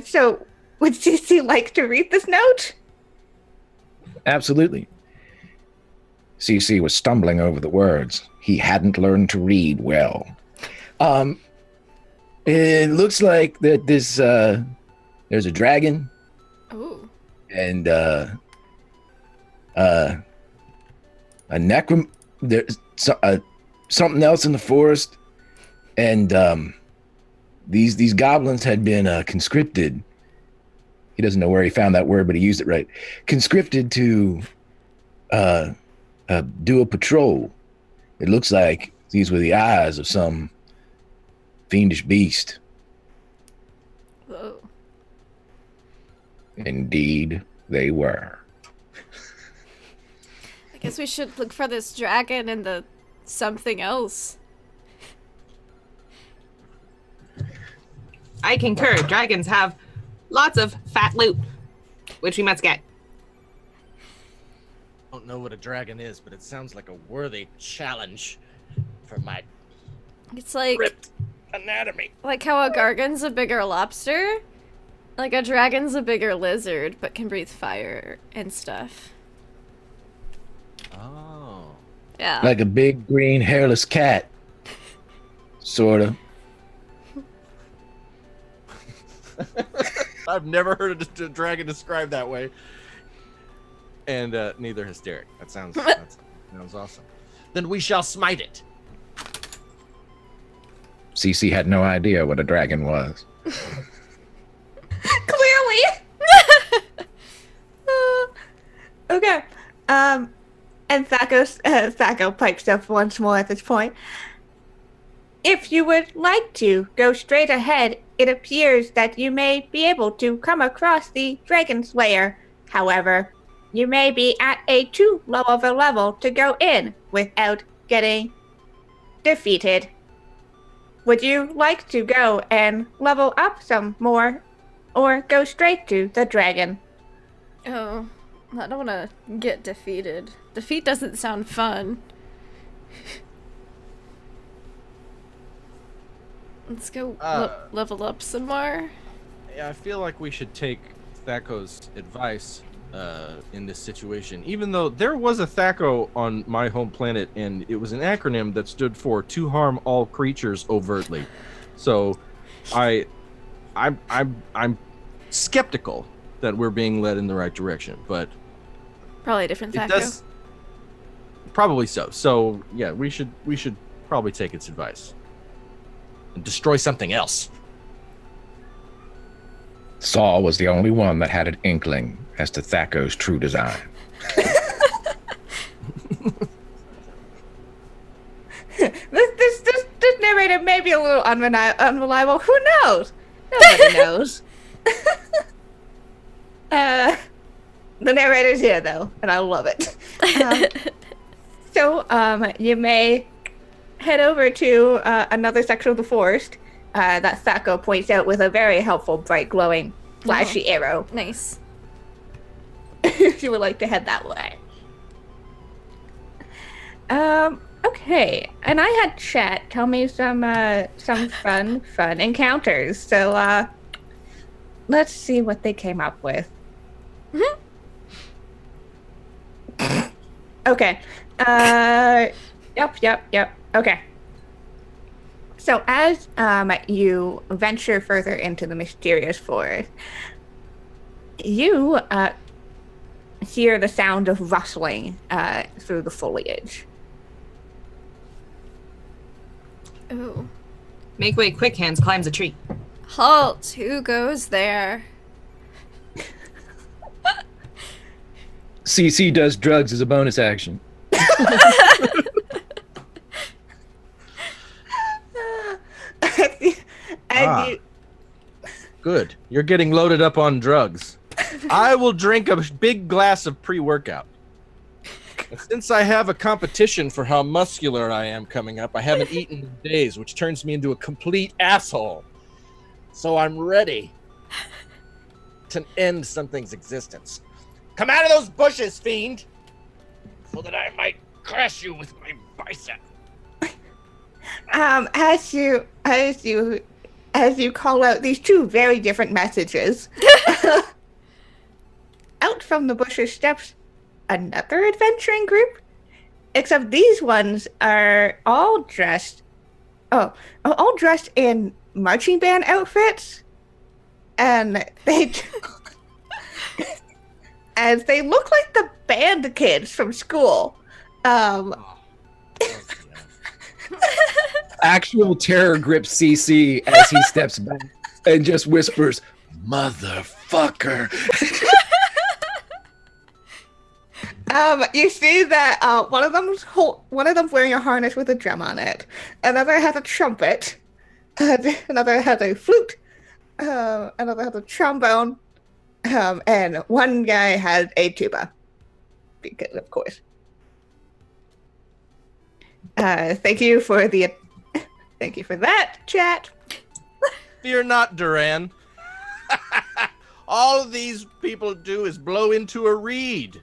So would CC like to read this note? Absolutely. CC was stumbling over the words. He hadn't learned to read well. It looks like that this there's a dragon Ooh. and a there's something else in the forest, and these goblins had been conscripted. He doesn't know where he found that word, but he used it right. Conscripted to do a patrol. It looks like these were the eyes of some fiendish beast. Whoa. Indeed, they were. I guess we should look for this dragon and the something else. I concur. Dragons have lots of fat loot, which we must get. I don't know what a dragon is, but it sounds like a worthy challenge for my It's like ripped anatomy. like how a gargan's a bigger lobster. Like a dragon's a bigger lizard, but can breathe fire and stuff. Oh. Yeah. Like a big green hairless cat. Sort of. I've never heard a dragon described that way. And neither has Derek. That sounds awesome. Then we shall smite it. CC had no idea what a dragon was. Clearly. Okay. And THAC0 pipes up once more at this point. If you would like to go straight ahead, it appears that you may be able to come across the Dragon's Lair. However, you may be at a too low of a level to go in without getting defeated. Would you like to go and level up some more, or go straight to the dragon? Oh, I don't want to get defeated. Defeat doesn't sound fun. Let's go level up some more. Yeah, I feel like we should take THAC0's advice in this situation. Even though there was a THAC0 on my home planet, and it was an acronym that stood for "To Harm All Creatures Overtly." So, I'm skeptical that we're being led in the right direction, but Probably a different it THAC0. does. Probably so. So yeah, we should probably take its advice and destroy something else. Saul was the only one that had an inkling as to THAC0's true design. This narrator may be a little unreliable. Who knows? Nobody knows. The narrator's here though, and I love it. So you may head over to another section of the forest that THAC0 points out with a very helpful, bright, glowing, flashy arrow. Nice. If you would like to head that way. Okay. And I had chat tell me some fun encounters. So let's see what they came up with. Okay. Yep. Okay. So as you venture further into the mysterious forest, you hear the sound of rustling through the foliage. Ooh. Make way, quick hands climbs a tree. Halt! Who goes there? CC does drugs as a bonus action. And you, Good. You're getting loaded up on drugs. I will drink a big glass of pre-workout. And since I have a competition for how muscular I am coming up, I haven't eaten in days, which turns me into a complete asshole. So I'm ready to end something's existence. Come out of those bushes, fiend! So that I might crush you with my bicep. as you call out these two very different messages, out from the bushes steps another adventuring group. except these ones are all dressed in marching band outfits, and they as they look like the band kids from school. Actual terror grips CC as he steps back and just whispers, "Motherfucker." You see that one of them's wearing a harness with a drum on it. Another has a trumpet. Another has a flute. Another has a trombone. And one guy has a tuba. Because of course. Thank you for that, chat. Fear not, Duran. All these people do is blow into a reed.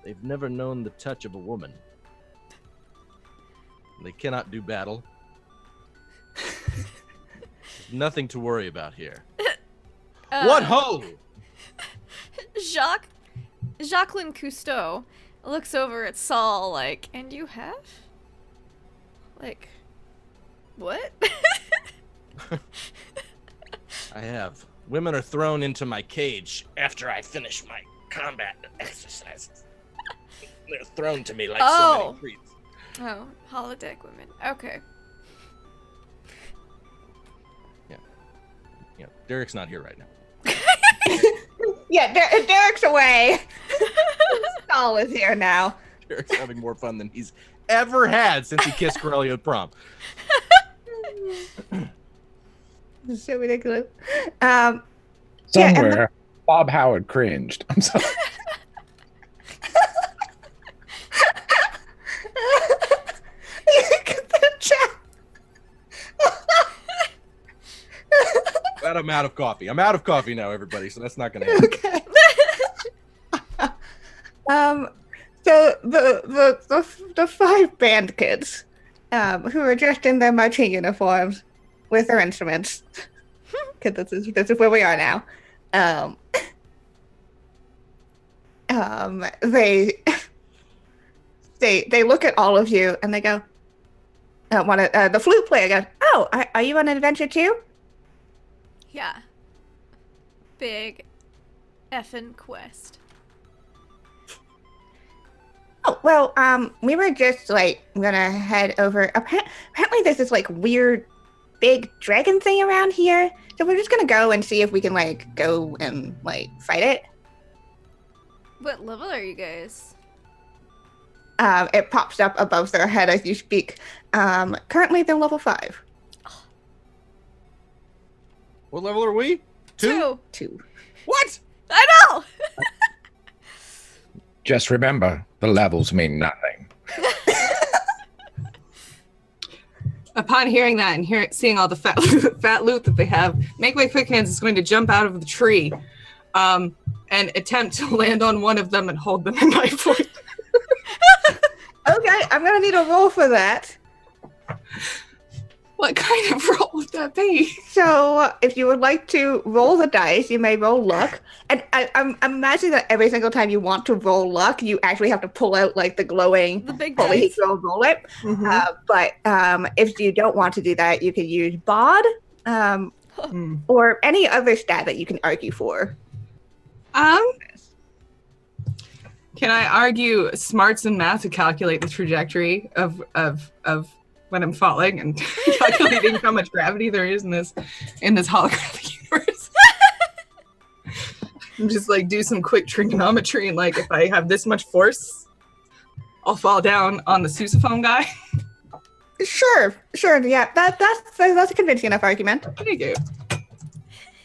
They've never known the touch of a woman. They cannot do battle. Nothing to worry about here. What ho! Jacqueline Cousteau looks over at Saul like, and you have? Like, what? I have. Women are thrown into my cage after I finish my combat exercises. They're thrown to me like so many treats. Oh, holodeck women. Okay. Yeah, Derek's not here right now. Yeah, Derek's away. Saul is here now. Derek's having more fun than he's ever had since he kissed Corellia at prom. This is so ridiculous. Somewhere, Bob Howard cringed. I'm sorry. But I'm out of coffee. I'm out of coffee now, everybody, so that's not going to happen. Okay. So the five band kids, who are dressed in their marching uniforms with their instruments, because this is where we are now. They look at all of you and they go. The flute player goes, "Oh, are you on an adventure too?" Yeah. Big effing quest. Oh, well, we were just, gonna head over. Apparently there's this, weird big dragon thing around here. So we're just gonna go and see if we can, go and, fight it. What level are you guys? It pops up above their head as you speak. Currently they're level 5. What level are we? 2? 2. What? I know! Just remember, the levels mean nothing. Upon hearing that and seeing all the fat loot that they have, Make Way Quick Hands is going to jump out of the tree and attempt to land on one of them and hold them in knife point. Okay, I'm gonna need a roll for that. What kind of roll would that be? So, if you would like to roll the dice, you may roll luck. And I'm imagining that every single time you want to roll luck, you actually have to pull out the glowing The big holy dice. roll it. Mm-hmm. But if you don't want to do that, you can use bod or any other stat that you can argue for. Can I argue smarts and math to calculate the trajectory of when I'm falling and calculating how much gravity there is in this holographic universe? And just do some quick trigonometry and if I have this much force, I'll fall down on the sousaphone guy. Sure, yeah, that's a convincing enough argument. Thank you.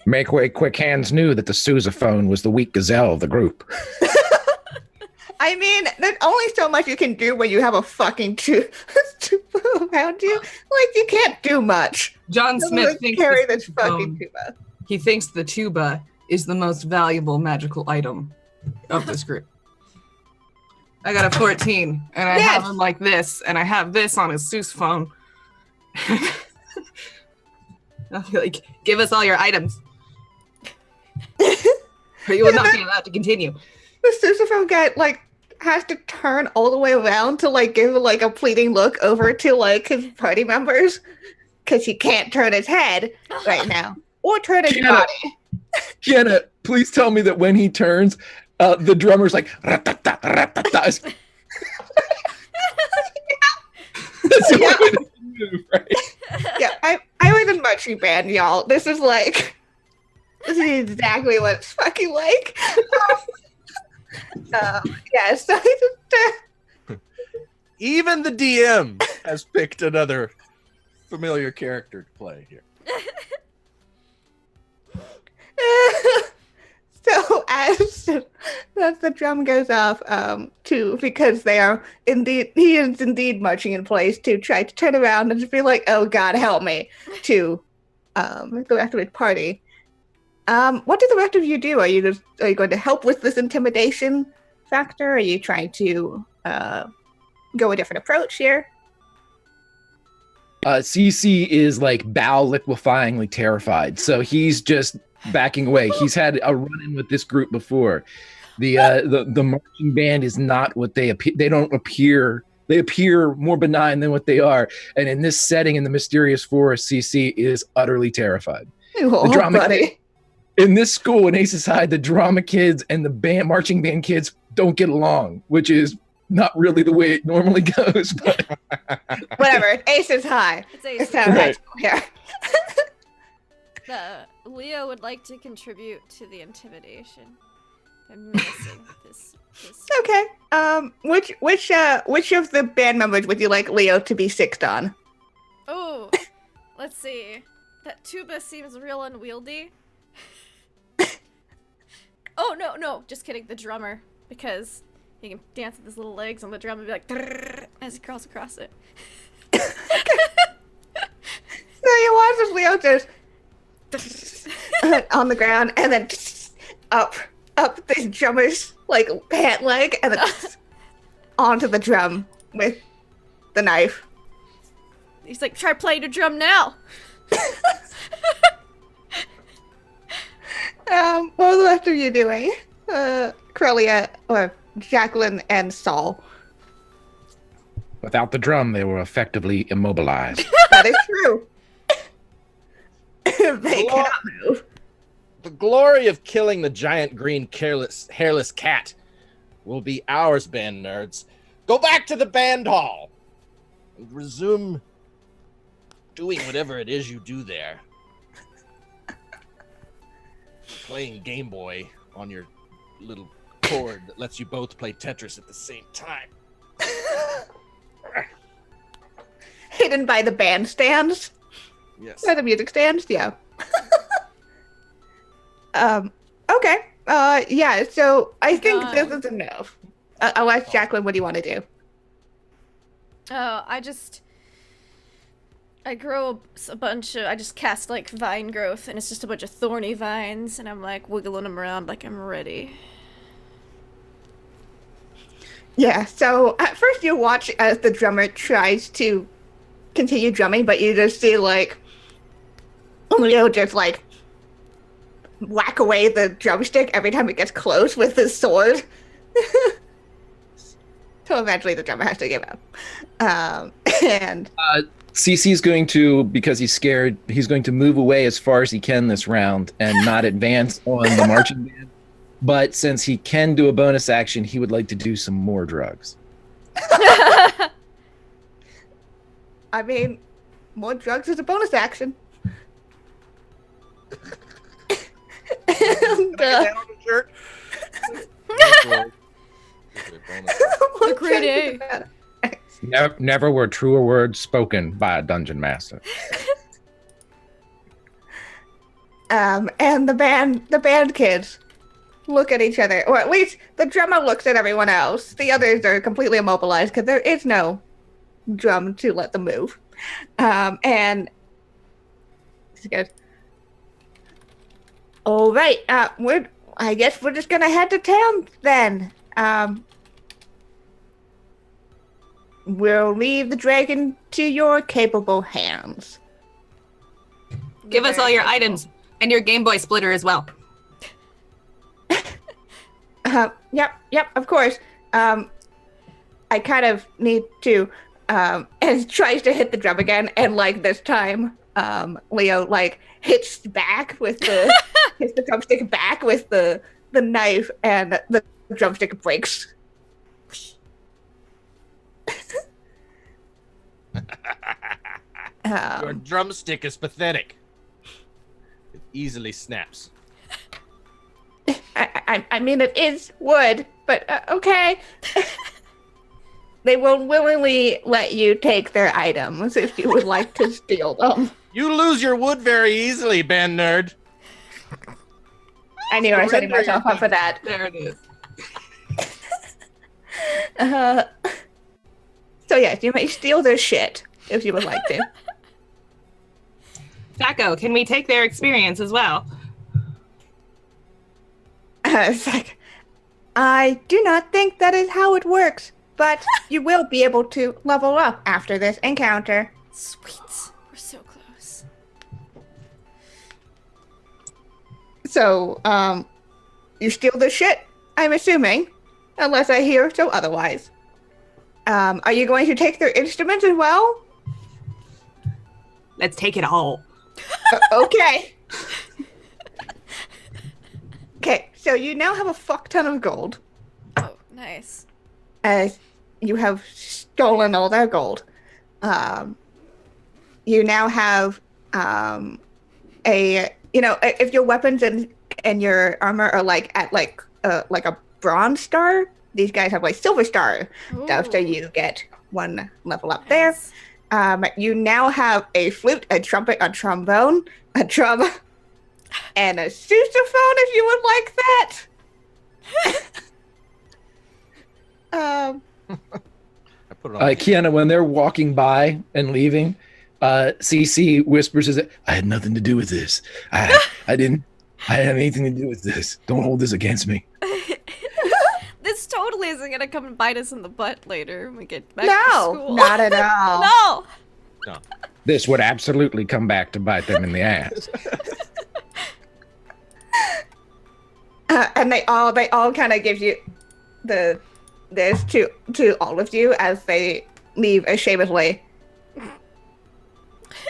Make Way Quick Hands knew that the sousaphone was the weak gazelle of the group. I mean, there's only so much you can do when you have a fucking tuba around you. You can't do much. John Smith thinks carry this fucking tuba. He thinks the tuba is the most valuable magical item of this group. I got a 14, and I have him like this, and I have this on his sousaphone. I'll be give us all your items. Or you will not be allowed to continue. The sousaphone guy, has to turn all the way around to like give like a pleading look over to like his party members because he can't turn his head right now or turn his Kiana. body. Kiana, please tell me that when he turns, the drummer's like, "Ratata, ratata." That's the only way to move, right? Yeah, I was in marching band, y'all. This is exactly what it's fucking like. Yeah, so Even the DM has picked another familiar character to play here. so as the drum goes off, because he is indeed marching in place to try to turn around and just be like, "Oh God, help me!" to the rest of his party. What do the rest of you do? Are you going to help with this intimidation factor? Are you trying to go a different approach here? CC is like bow liquefyingly terrified, so he's just backing away. He's had a run-in with this group before. The marching band is not what they appear. They don't appear. They appear more benign than what they are. And in this setting, in the mysterious forest, CC is utterly terrified. Oh, The drama buddy. In this school in Aces High, the drama kids and the marching band kids don't get along, which is not really the way it normally goes. But Whatever. Ace is high. It's It's a not high school here. Leo would like to contribute to the intimidation. I'm missing this. Okay. Which of the band members would you like Leo to be sixth on? Oh, let's see. That tuba seems real unwieldy. Oh, no, just kidding. The drummer, because he can dance with his little legs on the drum and be like, "Drrrr," as he crawls across it. So you watch as Leo just on the ground and then up this drummer's like pant leg and then onto the drum with the knife. He's like, try playing the drum now. What are the rest of you doing? Corellia, or Jacqueline and Saul. Without the drum, they were effectively immobilized. That is true. They cannot move. The glory of killing the giant green hairless cat will be ours, band nerds. Go back to the band hall and resume doing whatever it is you do there. Playing Game Boy on your little cord that lets you both play Tetris at the same time. Hidden by the bandstands. Yes. By the music stands, yeah. Okay. Yeah, so I think this is enough. I'll ask Jacqueline, what do you want to do? Oh, I grow a bunch of, I just cast like vine growth and it's just a bunch of thorny vines and I'm like wiggling them around like I'm ready. Yeah, so at first you watch as the drummer tries to continue drumming, but you just see like Leo just like whack away the drumstick every time it gets close with his sword. So eventually the drummer has to give up. And CC's going to, because he's scared, he's going to move away as far as he can this round and not advance on the marching band. But since he can do a bonus action, he would like to do some more drugs. I mean, more drugs is a bonus action. And, The grade A. Never were truer words spoken by a dungeon master. And the band kids look at each other, or at least the drummer looks at everyone else. The others are completely immobilized because there is no drum to let them move. And he goes, "All right, I guess we're just gonna head to town then. We'll leave the dragon to your capable hands." Give us all your items and your Game Boy splitter as well. Yep, of course. I kind of need to, and tries to hit the drum again, and like this time, Leo like hits back with the hits the drumstick back with the knife, and the drumstick breaks. Your drumstick is pathetic. It easily snaps. I mean, it is wood, but okay. They will willingly let you take their items if you would like to steal them. You lose your wood very easily, band nerd. I knew I was setting myself up for that. There it is. So yes, you may steal their shit if you would like to. THAC0, can we take their experience as well? It's like, I do not think that is how it works, but you will be able to level up after this encounter. Sweet. We're so close. So, you steal the shit, I'm assuming, unless I hear so otherwise. Are you going to take their instruments as well? Let's take it all. Okay. Okay, so you now have a fuck ton of gold, Oh, nice. as you have stolen all their gold. You now have if your weapons and your armor are like at like a bronze star, these guys have like silver star stuff, so Ooh. you get one level up there. Nice. You now have a flute, a trumpet, a trombone, a drum, and a sousaphone if you would like that. I put it on. Kiana, when they're walking by and leaving, CC whispers, I had nothing to do with this. I didn't have anything to do with this. Don't hold this against me. This totally isn't gonna come and bite us in the butt later when we get back to No, school. not at all. No! No. This would absolutely come back to bite them in the ass. And they all kind of give you this to all of you as they leave ashamedly.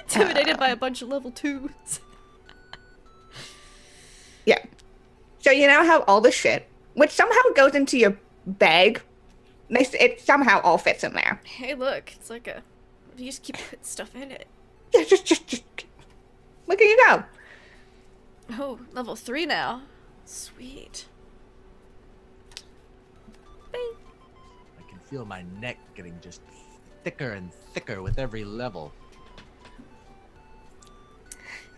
Intimidated by a bunch of level 2s. Yeah. So you now have all the shit, which somehow goes into your bag. It somehow all fits in there. Hey, look, it's like a. You just keep putting stuff in it. Yeah, just look at you go. Oh, level 3 now. Sweet. Bing. I can feel my neck getting just thicker and thicker with every level.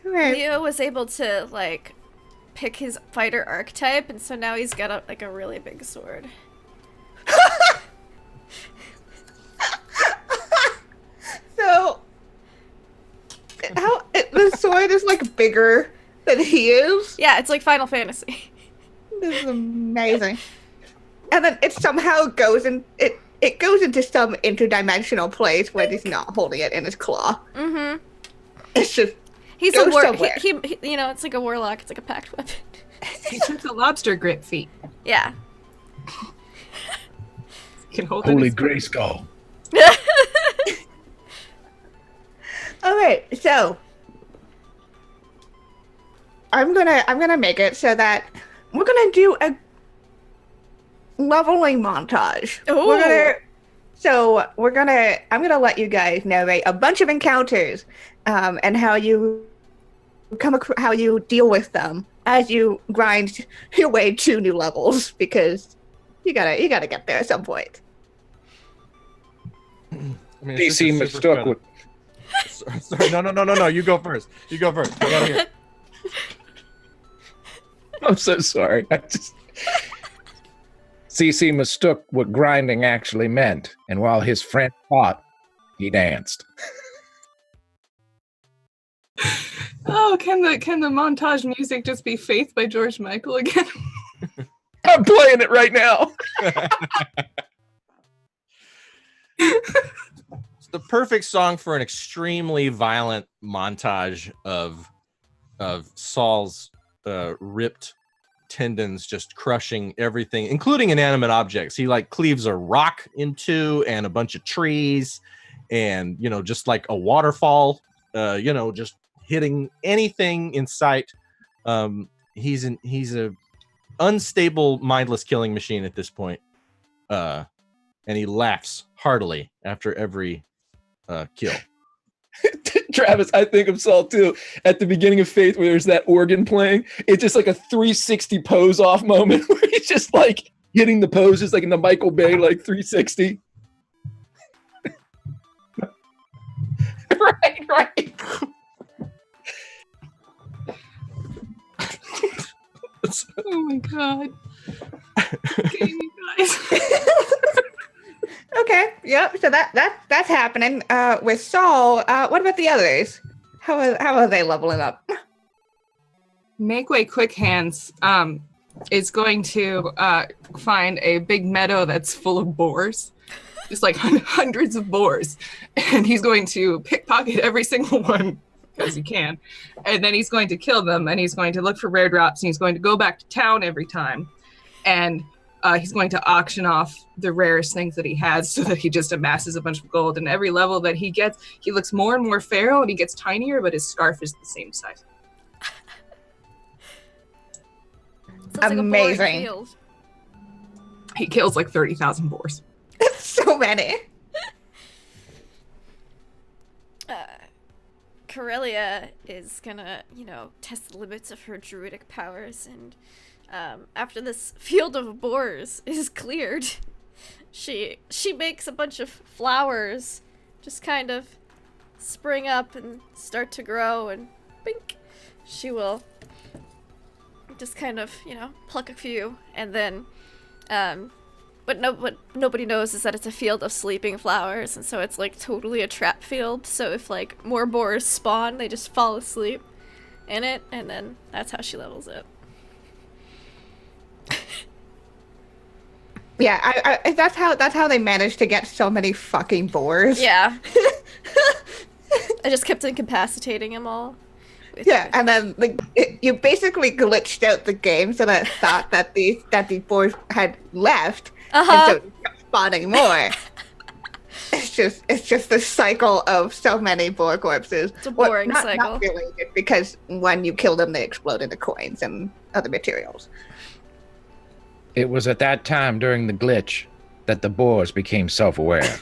Right. Leo was able to, like, pick his fighter archetype, and so now he's got a really big sword. So, the sword is like bigger than he is. Yeah, it's like Final Fantasy. This is amazing. And then it somehow goes in. It goes into some interdimensional place where he's not holding it in his claw. Mm-hmm. It's just He's Goes a war. somewhere. He, you know, it's like a warlock. It's like a packed weapon. He took the lobster grip feet. Yeah. He can hold it Holy as- Grayskull. all right. So I'm gonna make it so that we're gonna do a leveling montage. Ooh. I'm gonna let you guys narrate a bunch of encounters, and how you how you deal with them as you grind your way to new levels, because you gotta get there at some point. I mean, it's DC just a mistook super with. Sorry, no. You go first. You go first. I gotta hear. I'm so sorry. CC mistook what grinding actually meant, and while his friend fought, he danced. Oh, can the montage music just be "Faith" by George Michael again? I'm playing it right now. It's the perfect song for an extremely violent montage of Saul's ripped tendons just crushing everything, including inanimate objects. He like cleaves a rock in two and a bunch of trees and, you know, just like a waterfall, you know, just hitting anything in sight. He's a unstable, mindless killing machine at this point. And he laughs heartily after every kill. Travis, I think of Saul too. At the beginning of Faith, where there's that organ playing, it's just like a 360 pose off moment where he's just like hitting the poses like in the Michael Bay, like 360. right. Oh my god. Okay, you guys. Okay, yep. So that's happening. With Saul, what about the others? How are they leveling up? Make Way Quick Hands is going to find a big meadow that's full of boars. Just like hundreds of boars. And he's going to pickpocket every single one because he can. And then he's going to kill them and he's going to look for rare drops and he's going to go back to town every time. And he's going to auction off the rarest things that he has so that he just amasses a bunch of gold. And every level that he gets, he looks more and more pharaoh and he gets tinier, but his scarf is the same size. Sounds Amazing. Like a boring field. He kills like 30,000 boars. So many. Corellia is gonna, you know, test the limits of her druidic powers, and after this field of boars is cleared, she makes a bunch of flowers just kind of spring up and start to grow, and bink, she will just kind of, you know, pluck a few, and then what nobody knows is that it's a field of sleeping flowers, and so it's like totally a trap field. So if like more boars spawn, they just fall asleep in it, and then that's how she levels it. Yeah, I that's how they managed to get so many fucking boars. Yeah. I just kept incapacitating them all. Yeah, and then you basically glitched out the game so that it thought that these boars had left, and so it kept spawning more. It's just the cycle of so many boar corpses. It's a boring not, cycle. Not really, because when you kill them, they explode into coins and other materials. It was at that time during the glitch that the boars became self-aware.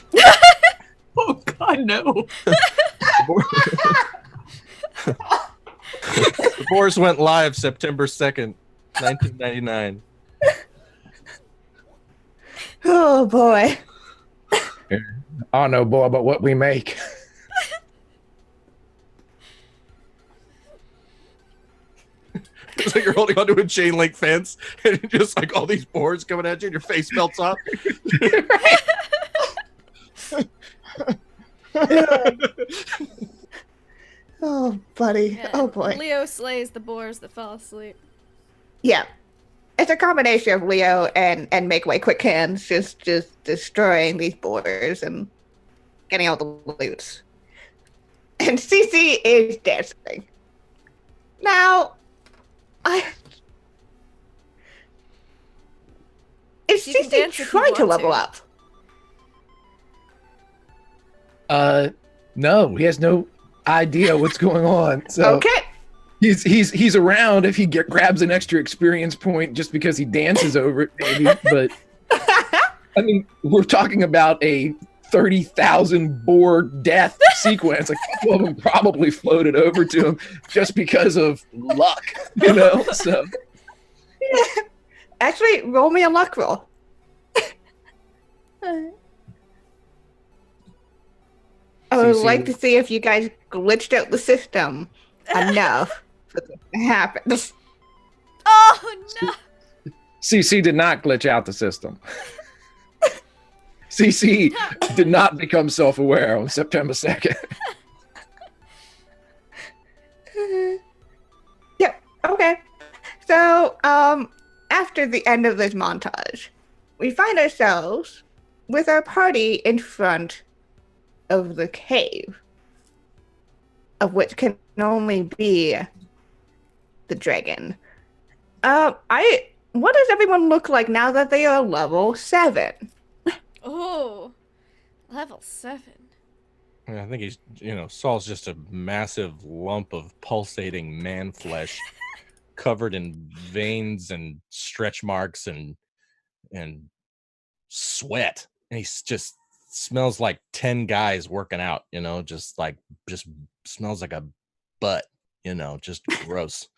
Oh god, no. The boars went live September 2nd, 1999. Oh boy. I know, boy, but what we make. It's like you're holding onto a chain link fence and just like all these boards coming at you and your face melts off. Oh, buddy. Yeah, Oh boy. Leo slays the boars that fell asleep. Yeah. It's a combination of Leo and Make Way Quick Hands just destroying these boars and getting all the loot. And Cece is dancing. Now, is She can Cece dance if you trying to want level to. up? No, he has no idea what's going on. So Okay. he's around if he grabs an extra experience point just because he dances over it, maybe. But I mean, we're talking about a 30,000 boar death sequence. A couple of them probably floated over to him just because of luck, you know. So Actually, roll me a luck roll. I would CC. like to see if you guys glitched out the system enough for this to happen. Oh no! CC did not glitch out the system. CC did not become self-aware on September 2nd. Yeah, okay. So, after the end of this montage, we find ourselves with our party in front of the cave, of which can only be the dragon. What does everyone look like now that they are level 7? Oh, level 7. I think he's, Saul's just a massive lump of pulsating man flesh covered in veins and stretch marks and sweat. And he just smells like 10 guys working out, just smells like a butt, just gross.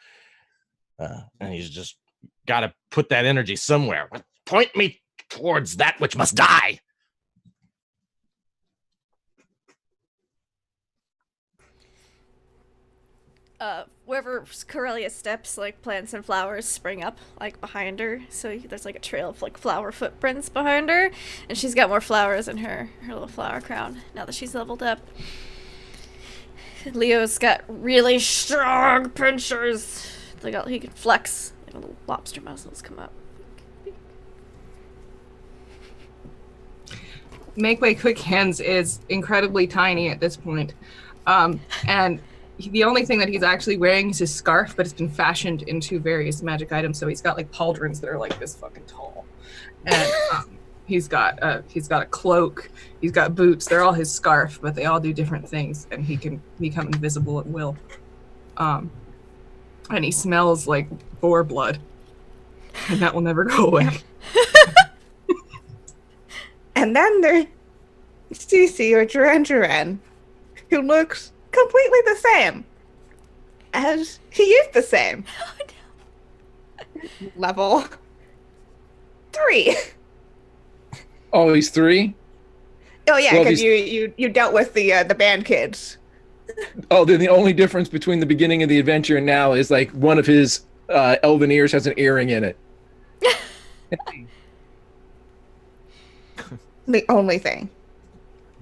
And he's just got to put that energy somewhere. Point me towards that which must die. Wherever Corellia steps, like plants and flowers spring up like behind her. So there's like a trail of like flower footprints behind her, and she's got more flowers in her little flower crown now that she's leveled up. Leo's got really strong pinchers. He can flex. Like little lobster muscles come up. Make Way Quick Hands is incredibly tiny at this point. And the only thing that he's actually wearing is his scarf, but it's been fashioned into various magic items. So he's got like pauldrons that are like this fucking tall. And he's got a cloak. He's got boots. They're all his scarf, but they all do different things. And he can become invisible at will. And he smells like boar blood. And that will never go away. And then there's Cece or Duran, who looks completely the same as he is the same. Level 3. Oh, he's 3? Oh yeah, Well, because you dealt with the band kids. Oh, then the only difference between the beginning of the adventure and now is like one of his elven ears has an earring in it. The only thing.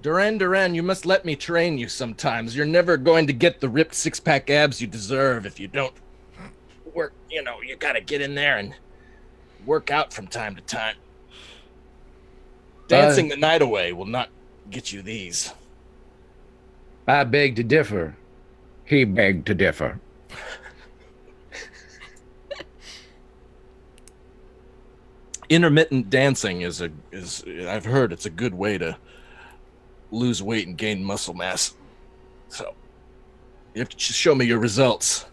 Duran, you must let me train you sometimes. You're never going to get the ripped six-pack abs you deserve if you don't work. You gotta get in there and work out from time to time. Dancing the night away will not get you these. I beg to differ. He begged to differ. Intermittent dancing is I've heard it's a good way to lose weight and gain muscle mass. So you have to show me your results.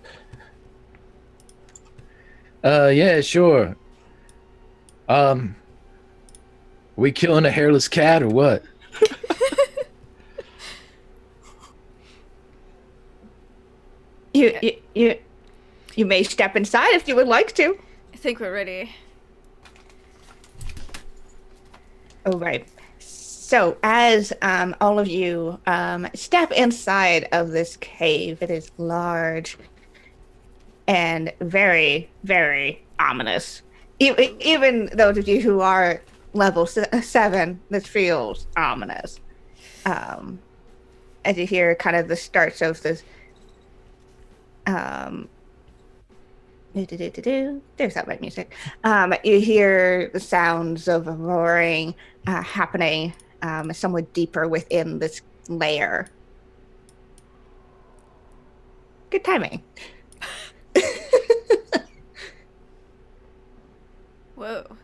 Yeah, sure. We killing a hairless cat or what? You may step inside if you would like to. I think we're ready. All right. So as all of you step inside of this cave, it is large and very, very ominous. Even those of you who are level 7, this feels ominous. As you hear kind of the starts of this there's that right music. You hear the sounds of roaring happening somewhat deeper within this layer. Good timing. Whoa.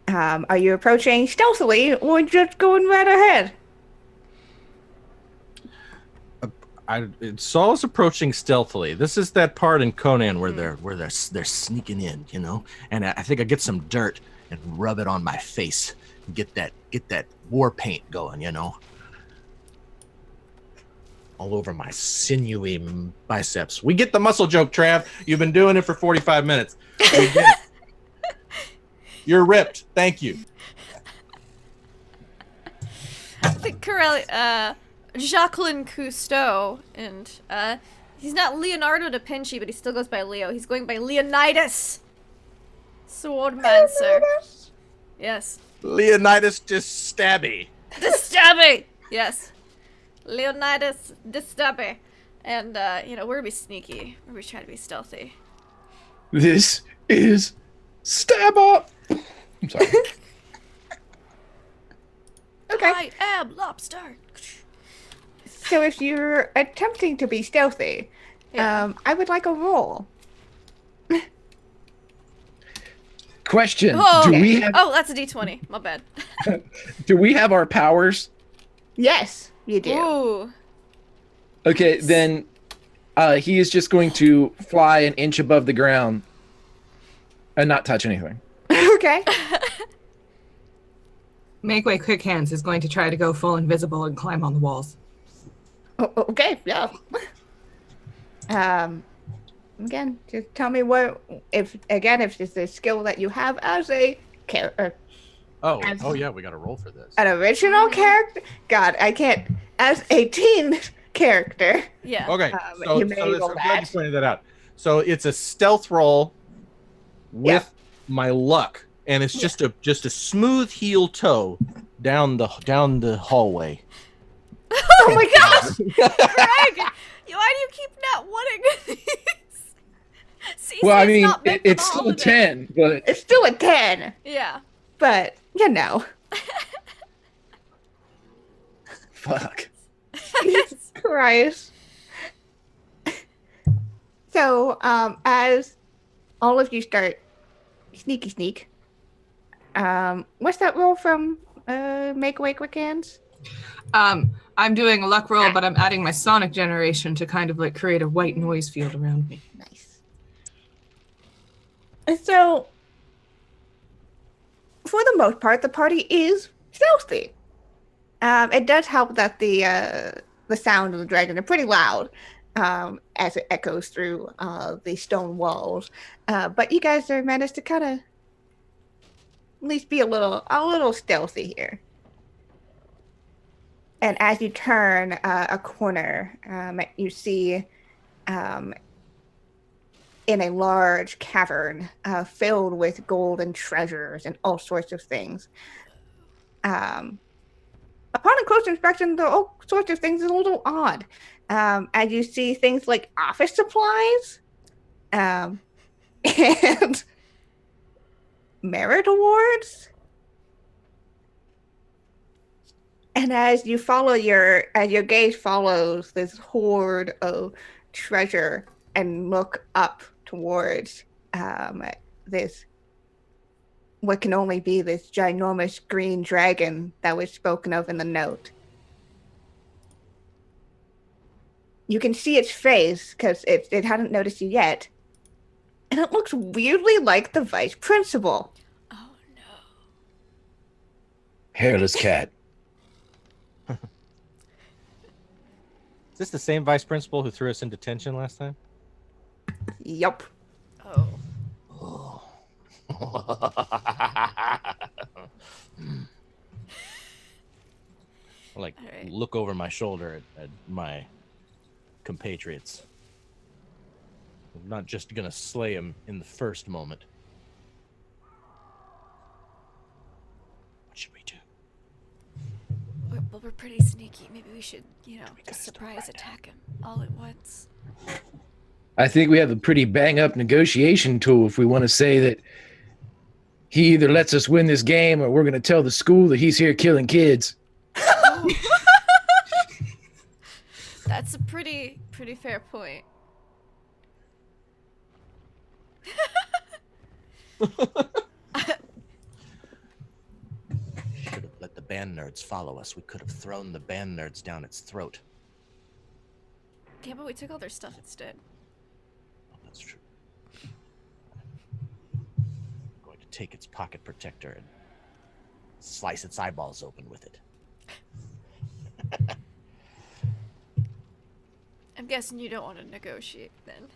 Are you approaching stealthily or just going right ahead? Saul's approaching stealthily. This is that part in Conan where they're sneaking in, And I think I get some dirt and rub it on my face and get that war paint going, all over my sinewy biceps. We get the muscle joke, Trav. You've been doing it for 45 minutes. We get it. You're ripped. Thank you. I think Corellia, Jacqueline Cousteau, and he's not Leonardo da Vinci, but he still goes by Leo. He's going by Leonidas, Swordmancer. Yes. Leonidas just stabby. The stabby. Yes. Leonidas the stabby. And we're gonna be sneaky. We're gonna try to be stealthy. This is Stab Up. I'm sorry. Okay. I am Lobster. So if you're attempting to be stealthy, Yeah. I would like a roll. Question: Oh, Do we have that's a D20. My bad. our powers? Yes, you do. Ooh. Okay, then he is just going to fly an inch above the ground and not touch anything. Okay. Make way quick hands is going to try to go full invisible and climb on the walls. Okay, yeah. Again, just tell me if it's a skill that you have as a character, Oh yeah, we got to roll for this. an original character. God, I can't. As a teen character, Yeah. Okay, you may roll I'm glad you that. pointed that out. So it's a stealth roll with my luck, and it's just a smooth heel toe down the hallway. Oh my gosh! Greg! Why do you keep not wanting these? CC Well, I is mean, not meant for it's the still a holiday. 10, but It's still a 10, Yeah. but you know. fuck. Jesus Christ. So, as all of you start sneak, what's that roll from Make Away Quick Hands? I'm doing a luck roll, but I'm adding my sonic generation to kind of like create a white noise field around me. Nice. And so, for the most part, the party is stealthy. It does help that the sound of the dragon are pretty loud as it echoes through the stone walls. But you guys are managed to kind of at least be a little stealthy here. And as you turn a corner, you see in a large cavern filled with gold and treasures and all sorts of things. Upon a close inspection, the all sorts of things is a little odd. As you see things like office supplies and merit awards. And as your gaze follows this hoard of treasure and look up towards this, what can only be this ginormous green dragon that was spoken of in the note. You can see its face because it hadn't noticed you yet. And it looks weirdly like the vice principal. Oh no. Hairless cat. Is this the same vice principal who threw us in detention last time? Yup. Oh. Like, All right. look over my shoulder at my compatriots. I'm not just gonna slay him in the first moment. What should we do? We're pretty sneaky. Maybe we should, just surprise attack him all at once. I think we have a pretty bang up negotiation tool if we want to say that he either lets us win this game or we're going to tell the school that he's here killing kids. That's a pretty fair point. Should have let the band nerds follow us. We could have thrown the band nerds down its throat. Yeah, but we took all their stuff instead. Oh, that's true. I'm going to take its pocket protector and slice its eyeballs open with it. I'm guessing you don't want to negotiate then.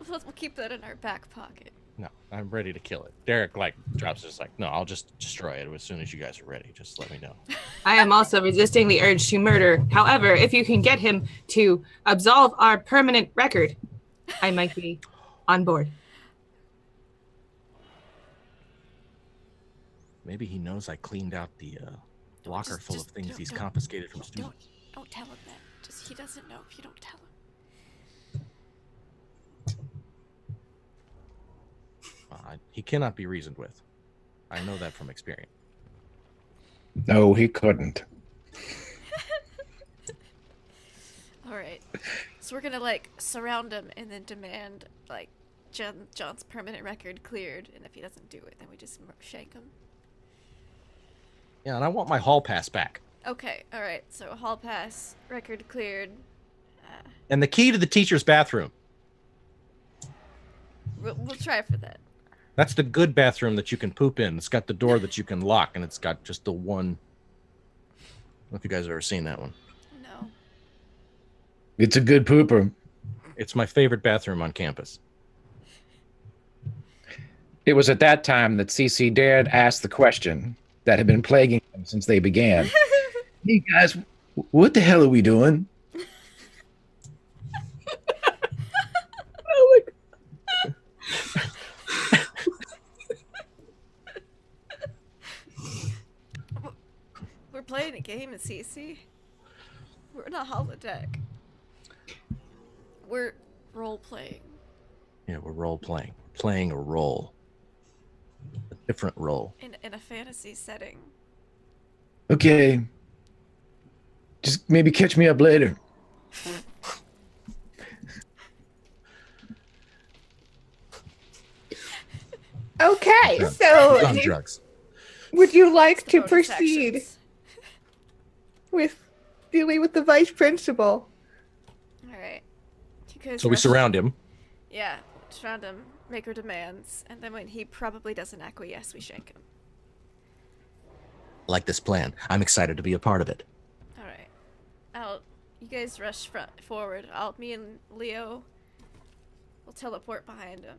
We'll keep that in our back pocket. No, I'm ready to kill it. Derek drops just no, I'll just destroy it as soon as you guys are ready. Just let me know. I am also resisting the urge to murder. However, if you can get him to absolve our permanent record, I might be on board. Maybe he knows I cleaned out the locker full of things he's don't- confiscated from students. Don't tell him that. He doesn't know if you don't tell him. He cannot be reasoned with. I know that from experience. No, he couldn't. All right. So we're gonna like surround him and then demand like John's permanent record cleared, and if he doesn't do it, then we just shank him. Yeah, and I want my hall pass back. Okay. All right. So hall pass, record cleared. And the key to the teacher's bathroom. We'll try for that. That's the good bathroom that you can poop in. It's got the door that you can lock, and it's got just the one. I don't know if you guys have ever seen that one. No. It's a good pooper. It's my favorite bathroom on campus. It was at that time that CC dared ask the question that had been plaguing them since they began. Hey guys, what the hell are we doing? We're playing a game at CC. We're in a holodeck. We're role playing. Yeah, we're role playing. Playing a role. A different role. In a fantasy setting. Okay. Just maybe catch me up later. Okay, Done. so Done drugs. would you like to Bonus proceed actions. with dealing with the vice principal? All right. You guys So we rush- surround him. Yeah, surround him, make our demands, and then when he probably doesn't acquiesce, we shank him. I like this plan. I'm excited to be a part of it. All right. You guys rush forward. Me and Leo will teleport behind him.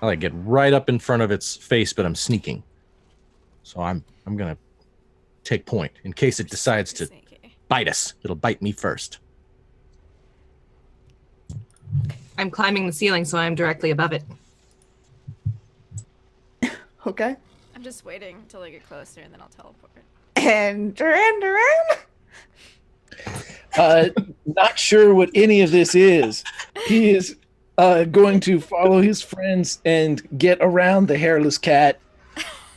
I like get right up in front of its face, but I'm sneaking. So I'm gonna take point in case it decides to Sneaky. bite us. It'll bite me first. I'm climbing the ceiling, so I'm directly above it. Okay. I'm just waiting until I get closer, and then I'll teleport. And Duran. Not sure what any of this is. He is going to follow his friends and get around the hairless cat,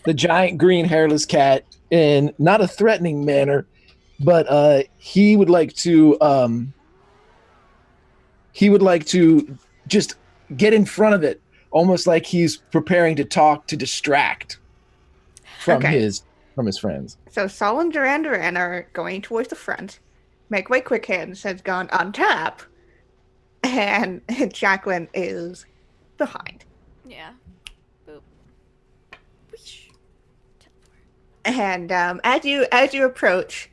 the giant green hairless cat, in not a threatening manner, but he would like to just get in front of it, almost like he's preparing to talk to distract from Okay. his friends. So Saul and Duran are going towards the front. Make Way Quick Hands has gone on top. And Jacqueline is behind. Yeah. Boop. Whoosh. Teleport. And as you approach,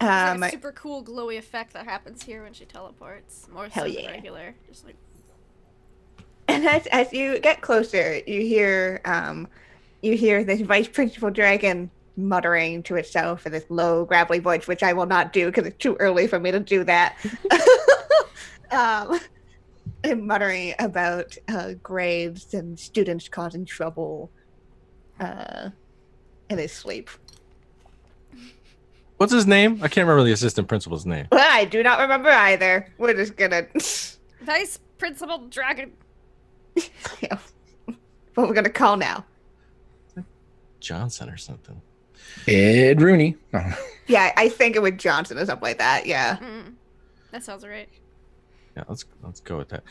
It's like a super cool glowy effect that happens here when she teleports. More Hell so yeah. than regular. Just like and as you get closer, you hear this vice principal dragon muttering to itself in this low, gravelly voice, which I will not do because it's too early for me to do that. And muttering about grades and students causing trouble in his sleep. What's his name? I can't remember the assistant principal's name. Well, I do not remember either. We're just gonna Vice Principal Dragon. yeah. What we're gonna call now. Johnson or something. Ed Rooney. Oh. Yeah, I think it was Johnson or something like that. Yeah. That sounds right. Yeah, let's go with that.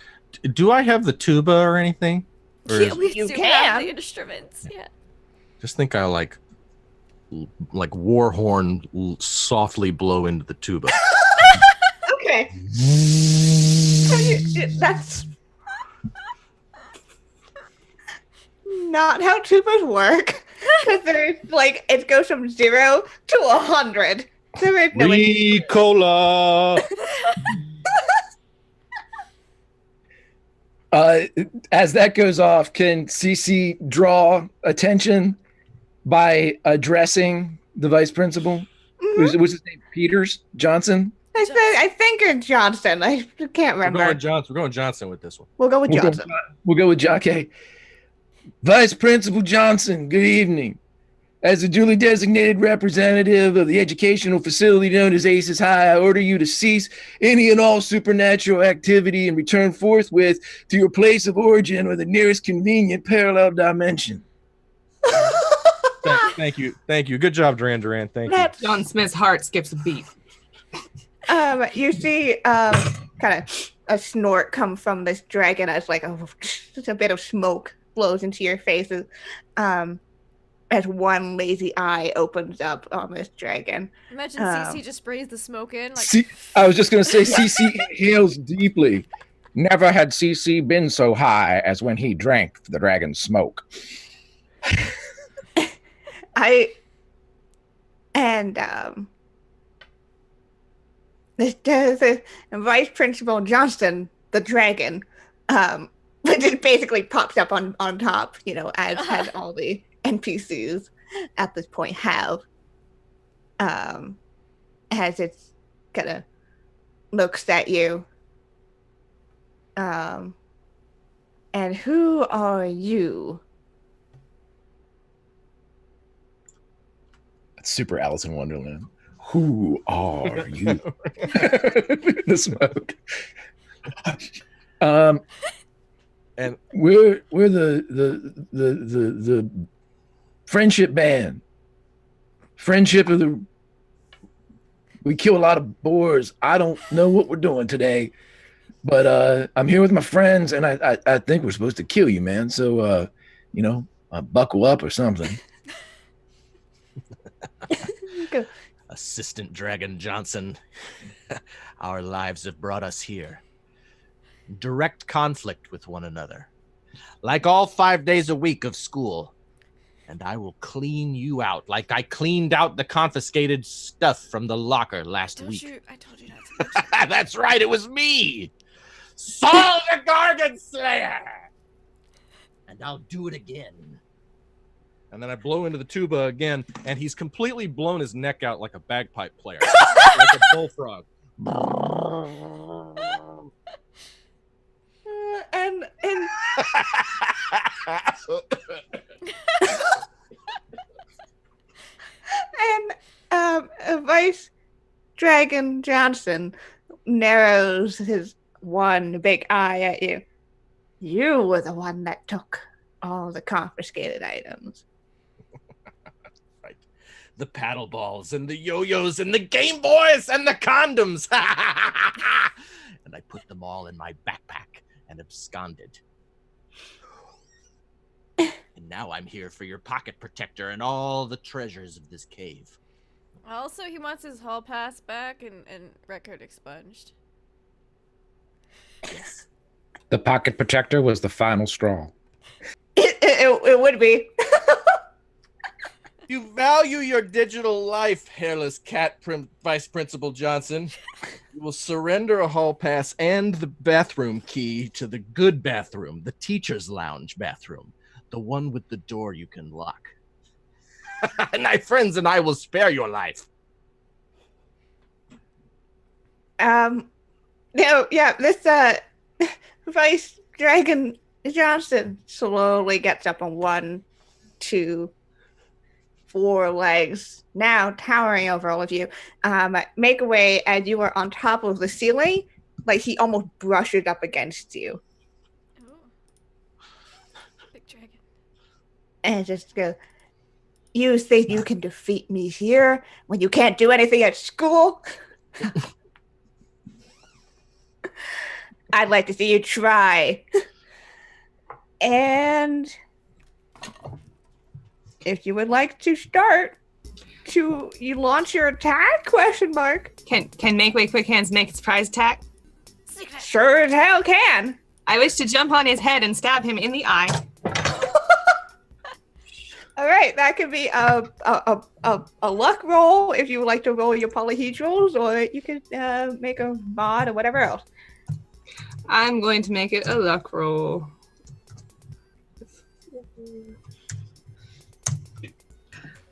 Do I have the tuba or anything? Or Yeah, is- we You do can. have the instruments. Yeah. just think I like war horn softly blow into the tuba. Okay. That's not how tubas work. Because there's it goes from 0 to 100. There is no Ricola. As that goes off, can CC draw attention by addressing the vice principal? What's his name? Peters? Johnson? I think it's Johnson. I can't We're remember. going Johnson with this one. We'll go with We'll go- Johnson. We'll go with Jockey. Vice Principal Johnson, good evening. As a duly designated representative of the educational facility known as Aces High, I order you to cease any and all supernatural activity and return forthwith to your place of origin or the nearest convenient parallel dimension. Thank you. Good job, Duran. Thank you. That's John Smith's heart skips a beat. You see kind of a snort come from this dragon as like just a bit of smoke blows into your faces. As one lazy eye opens up on this dragon. Imagine CC just sprays the smoke in. Like, I was just going to say, CC inhales deeply. Never had CC been so high as when he drank the dragon's smoke. This Vice Principal Johnston, the dragon, which it basically pops up on top, as all the NPCs at this point have, as it's kind of looks at you. And who are you? It's super Alice in Wonderland. Who are you? The smoke. And we're the friendship band. Friendship of the. We kill a lot of boars. I don't know what we're doing today, but I'm here with my friends, and I think we're supposed to kill you, man. So buckle up or something. Assistant Dragon Johnson, our lives have brought us here. Direct conflict with one another, like all 5 days a week of school. And I will clean you out like I cleaned out the confiscated stuff from the locker last week. I told you not to mention. That's right, it was me! Saul the Gargan Slayer! And I'll do it again. then I blow into the tuba again, and he's completely blown his neck out like a bagpipe player, like a bullfrog. And Vice Dragon Johnson narrows his one big eye at you. You were the one that took all the confiscated items. Right. The paddle balls and the yo-yos and the Game Boys and the condoms. And I put them all in my backpack and absconded. And now I'm here for your pocket protector and all the treasures of this cave. Also, he wants his hall pass back and record expunged. Yes. The pocket protector was the final straw. It would be. You value your digital life, hairless cat Vice Principal Johnson. You will surrender a hall pass and the bathroom key to the good bathroom, the teacher's lounge bathroom, the one with the door you can lock. And my friends and I will spare your life. This Vice Dragon Johnson slowly gets up on 1, 2, 4 legs, now towering over all of you. Make a way as you are on top of the ceiling, like he almost brushes up against you. Oh. Big dragon. And just go, you think you can defeat me here when you can't do anything at school? I'd like to see you try. And if you would like to start, you launch your attack? ? Can Make Way Quick Hands make a surprise attack? Secret. Sure as hell can. I wish to jump on his head and stab him in the eye. All right, that could be a luck roll if you would like to roll your polyhedrals, or you could make a mod or whatever else. I'm going to make it a luck roll.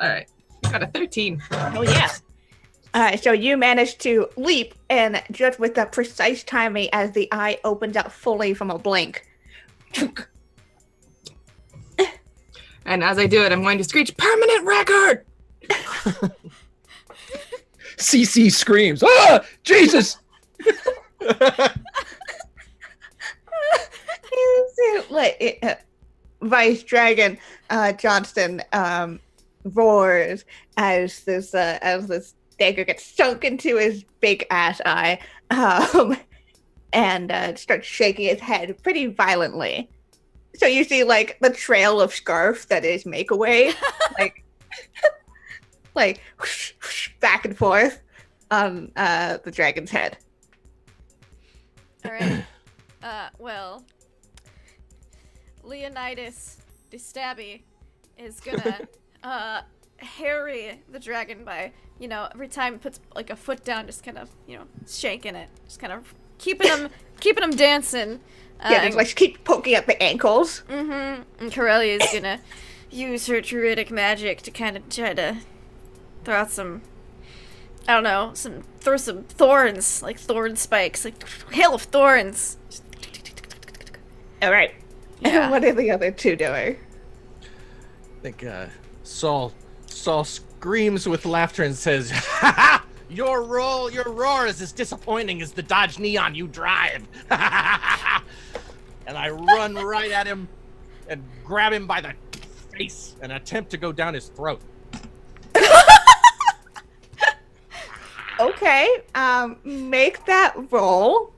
All right, got a 13. Oh yeah. All right, so you managed to leap, and just with the precise timing as the eye opens up fully from a blink. And as I do it, I'm going to screech, permanent record! CC screams, "Ah, Jesus!" Vice Dragon Johnston roars as this dagger gets sunk into his big ass eye, and starts shaking his head pretty violently. So you see, like, the trail of scarf that is Make-Away, like whoosh, whoosh, back and forth on the dragon's head. All right. Well, Leonidas de Stabby is gonna harry the dragon by, every time he puts like a foot down, just kind of, shaking it, just kind of keeping him dancing. Yeah, like keep poking at the ankles. Mm-hmm. And Corellia is gonna use her druidic magic to kind of try to throw out some, I don't know, throw some thorns, like thorn spikes, like hail of thorns. All right. Yeah. What are the other two doing? I think Saul screams with laughter and says, "Ha ha! Your roar is as disappointing as the Dodge Neon you drive." And I run right at him and grab him by the face and attempt to go down his throat. Okay. Make that roll.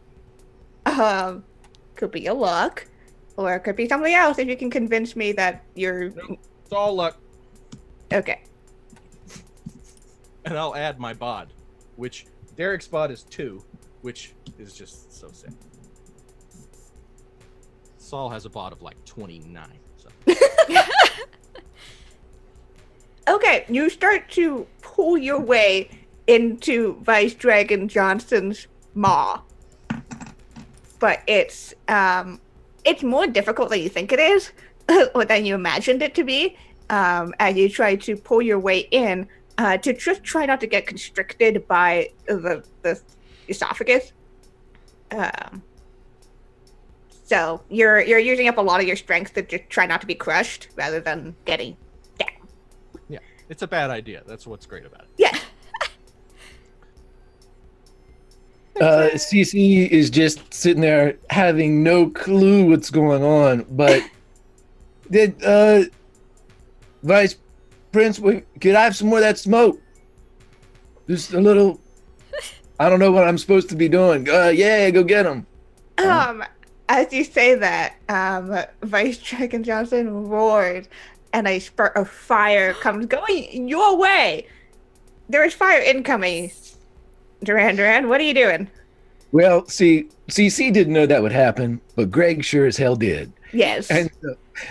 Could be a luck, or it could be something else. If you can convince me that you're It's all luck. okay. And I'll add my bod, which Derek's bod is 2, which is just so sick. Saul has a bod of like 29. So. Okay, you start to pull your way into Vice Dragon Johnson's maw, but it's more difficult than you think it is, or than you imagined it to be. As you try to pull your way in, to just try not to get constricted by the esophagus. So you're using up a lot of your strength to just try not to be crushed, rather than getting down. Yeah, it's a bad idea. That's what's great about it. Yeah. CC is just sitting there having no clue what's going on, but did Vice Prince, could I have some more of that smoke? Just a little. I don't know what I'm supposed to be doing. Yeah, go get him. As you say that, Vice Dragon Johnson roars, and a spurt of fire comes going your way. There is fire incoming. Duran, what are you doing? Well, see, CC didn't know that would happen, but Greg sure as hell did. Yes. And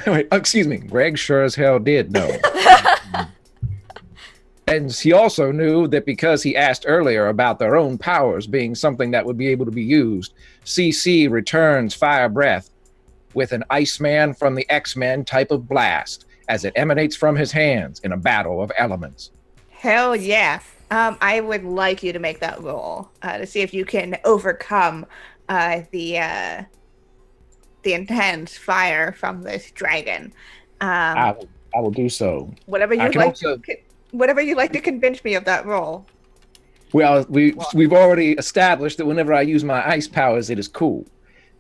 wait, excuse me, Greg sure as hell did know. And he also knew that because he asked earlier about their own powers being something that would be able to be used, CC returns fire breath with an Iceman from the X-Men type of blast as it emanates from his hands in a battle of elements. Hell yeah. I would like you to make that roll to see if you can overcome the intense fire from this dragon. I will do so. Whatever you like to convince me of that roll. Well, we've already established that whenever I use my ice powers, it is cool.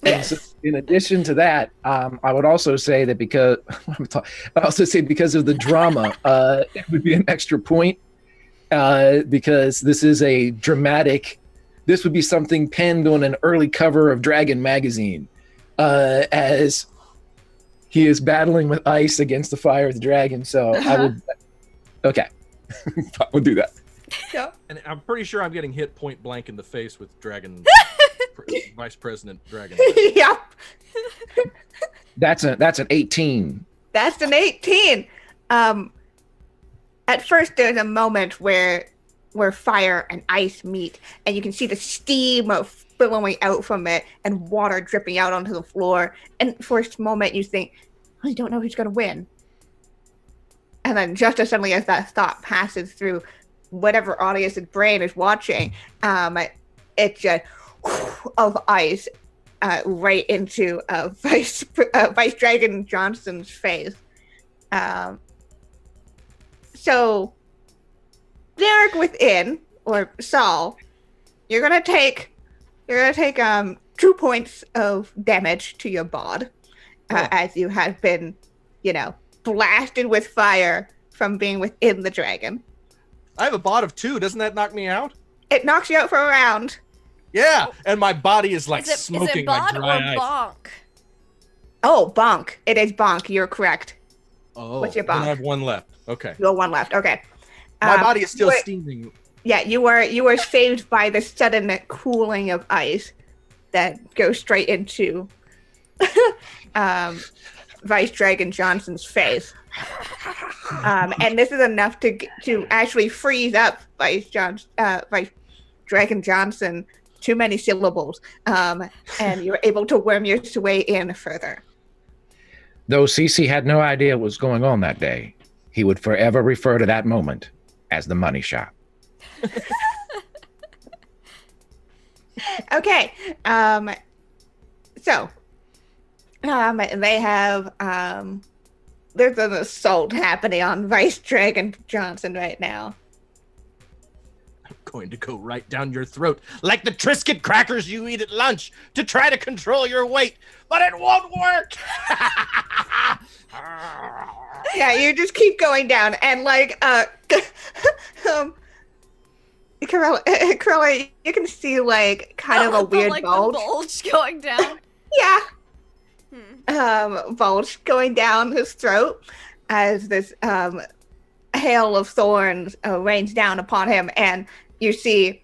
And so in addition to that, I would also say that because of the drama, it would be an extra point because this is a dramatic. This would be something penned on an early cover of Dragon magazine, as he is battling with ice against the fire of the dragon. So I would. Okay, we'll do that. Yeah. And I'm pretty sure I'm getting hit point blank in the face with Dragon Vice President Dragon. Yep. That's an 18. That's an 18. At first, there's a moment where fire and ice meet, and you can see the steam of billowing out from it and water dripping out onto the floor. And for a moment, you think, I don't know who's going to win. And then just as suddenly as that thought passes through whatever audience's brain is watching, it just of ice right into Vice Dragon Johnson's face. So, Derek within, or Saul, you're gonna take 2 points of damage to your bod, as you have been, blasted with fire from being within the dragon. I have a bot of 2. Doesn't that knock me out? It knocks you out for a round. Yeah, and my body is like Is smoking it bod like dry or ice. bonk? Oh, bonk. It is bonk. You're correct. Oh, What's your then bonk? I have 1 left. Okay. You have 1 left. Okay. My body is still wait. steaming. Yeah, you were saved by the sudden cooling of ice that goes straight into Vice Dragon Johnson's face. And this is enough to actually freeze up Vice Dragon Johnson too many syllables. And you're able to worm your way in further. Though CC had no idea what was going on that day, he would forever refer to that moment as the money shot. Okay. So they have there's an assault happening on Vice Dragon Johnson right now. I'm going to go right down your throat like the Triscuit crackers you eat at lunch to try to control your weight, but it won't work. Yeah, you just keep going down and Corella, you can see like kind of a weird like bulge. The bulge going down. Yeah. Hmm. Bulge going down his throat as this hail of thorns rains down upon him, and you see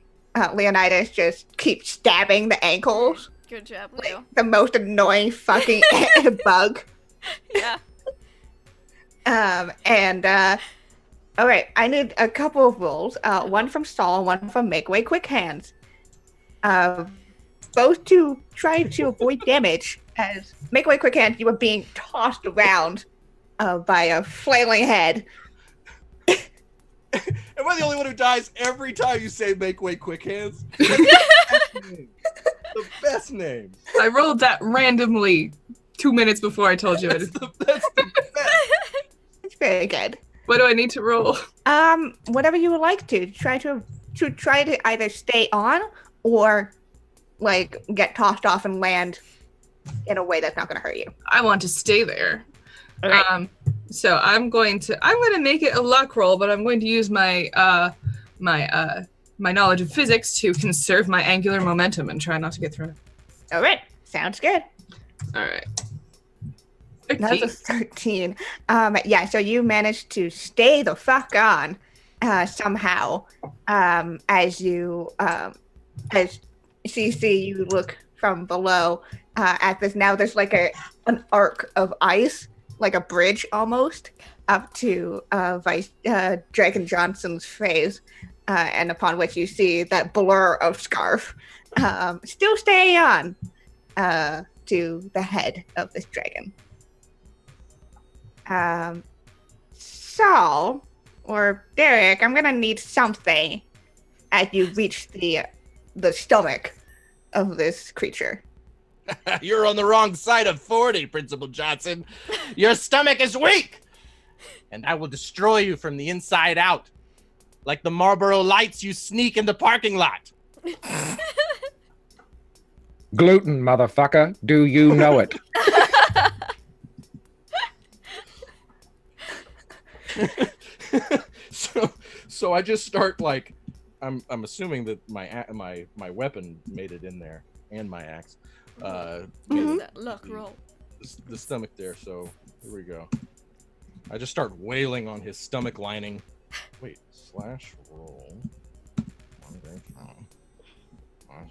Leonidas just keep stabbing the ankles. Good job, Leo. The most annoying fucking bug. Yeah. All right, I need a couple of rolls. One from Saul, one from Make Way Quick Hands. Both to try to avoid damage. As Make Way Quick Hands, you are being tossed around by a flailing head. Am I the only one who dies every time you say "Make Way Quick Hands"? The best name. I rolled that randomly 2 minutes before I told you it. That's the best. It's very good. What do I need to roll? Whatever you would like to try to either stay on or like get tossed off and land in a way that's not going to hurt you. I want to stay there. All right. So I'm going to make it a luck roll, but I'm going to use my my knowledge of physics to conserve my angular momentum and try not to get thrown. All right, sounds good. All right. That's a 13. Yeah, so you managed to stay the fuck on somehow as you as CC you look from below at this. Now there's like an arc of ice, like a bridge almost, up to Vice Dragon Johnson's face, and upon which you see that blur of scarf still staying on to the head of this dragon. Saul or Derek, I'm gonna need something as you reach the stomach of this creature. You're on the wrong side of 40, Principal Johnson. Your stomach is weak, and I will destroy you from the inside out, like the Marlboro Lights you sneak in the parking lot. Gluten, motherfucker. Do you know it? So I just start like I'm assuming that my weapon made it in there and my axe made That luck roll. the stomach there. So here we go. I just start wailing on his stomach lining. Wait, /roll.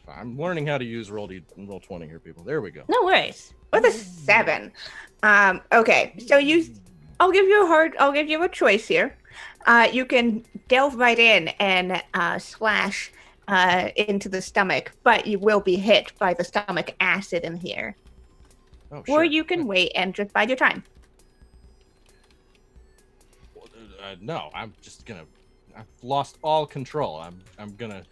I'm learning how to use roll 20 here, people. There we go. No worries. With a 7. Okay, so I'll give you a choice here. You can delve right in and slash into the stomach, but you will be hit by the stomach acid in here. Oh, Or sure. you can wait and just bide your time. No, I'm just gonna. I've lost all control. I'm gonna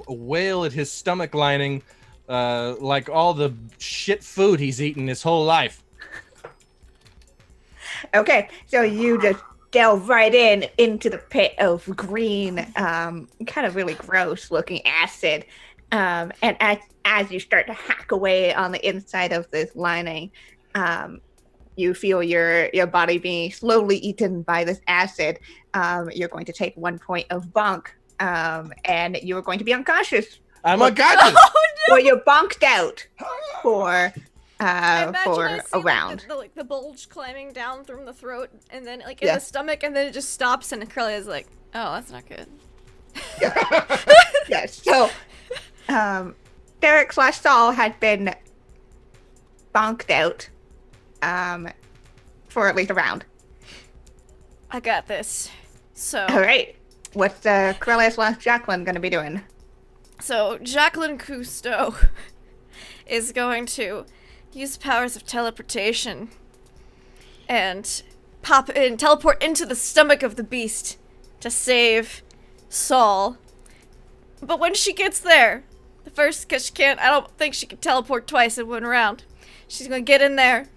wail at his stomach lining, like all the shit food he's eaten his whole life. Okay, so you just delve right into the pit of green, kind of really gross looking acid. And as you start to hack away on the inside of this lining, you feel your body being slowly eaten by this acid, you're going to take 1 point of bunk, and you're going to be unconscious. I'm unconscious. Well, you're bunked out for I imagine a round. The bulge climbing down from the throat, and then like in Yeah. the stomach, and then it just stops, and Corellia's like, "Oh, that's not good." Yes. So, Derek/Saul had been bonked out, for at least a round. I got this. So, All right. What's Corellia/Jacqueline going to be doing? so Jacqueline Cousteau is going to use powers of teleportation and teleport into the stomach of the beast to save Saul. But when she gets there, because I don't think she can teleport twice in one round. She's gonna get in there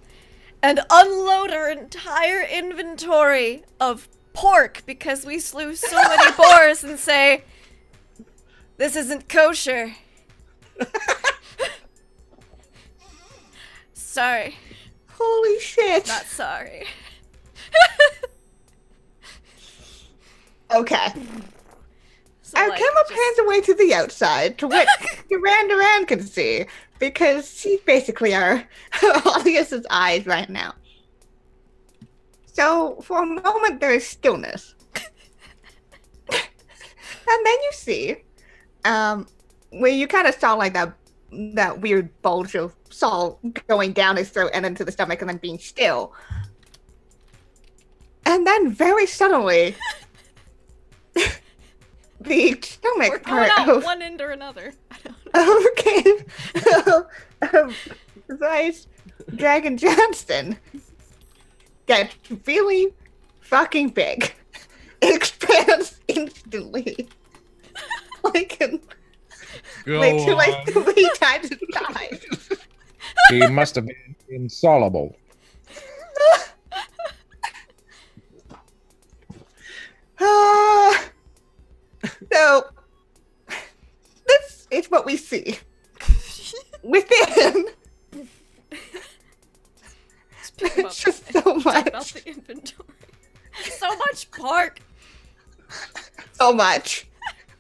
and unload her entire inventory of pork because we slew so many boars and say, "This isn't kosher." Sorry. Holy shit. Not sorry. Okay. So, Our like, camera just- pans away to the outside, to what Duran can see, because she's basically our audience's eyes right now. So, for a moment, there is stillness. And then you see, where you kind of saw like that weird bulge of Saul going down his throat and into the stomach and then being still. And then very suddenly, the stomach We're going part out of one end or another. I don't know. Okay. Vice Dragon Johnson gets really fucking big. It expands instantly. like Go like on. 3 times its size. He must have been insoluble. So this is what we see within. Just pick 'em up It's just and so dump much. out the inventory. So much pork. So much.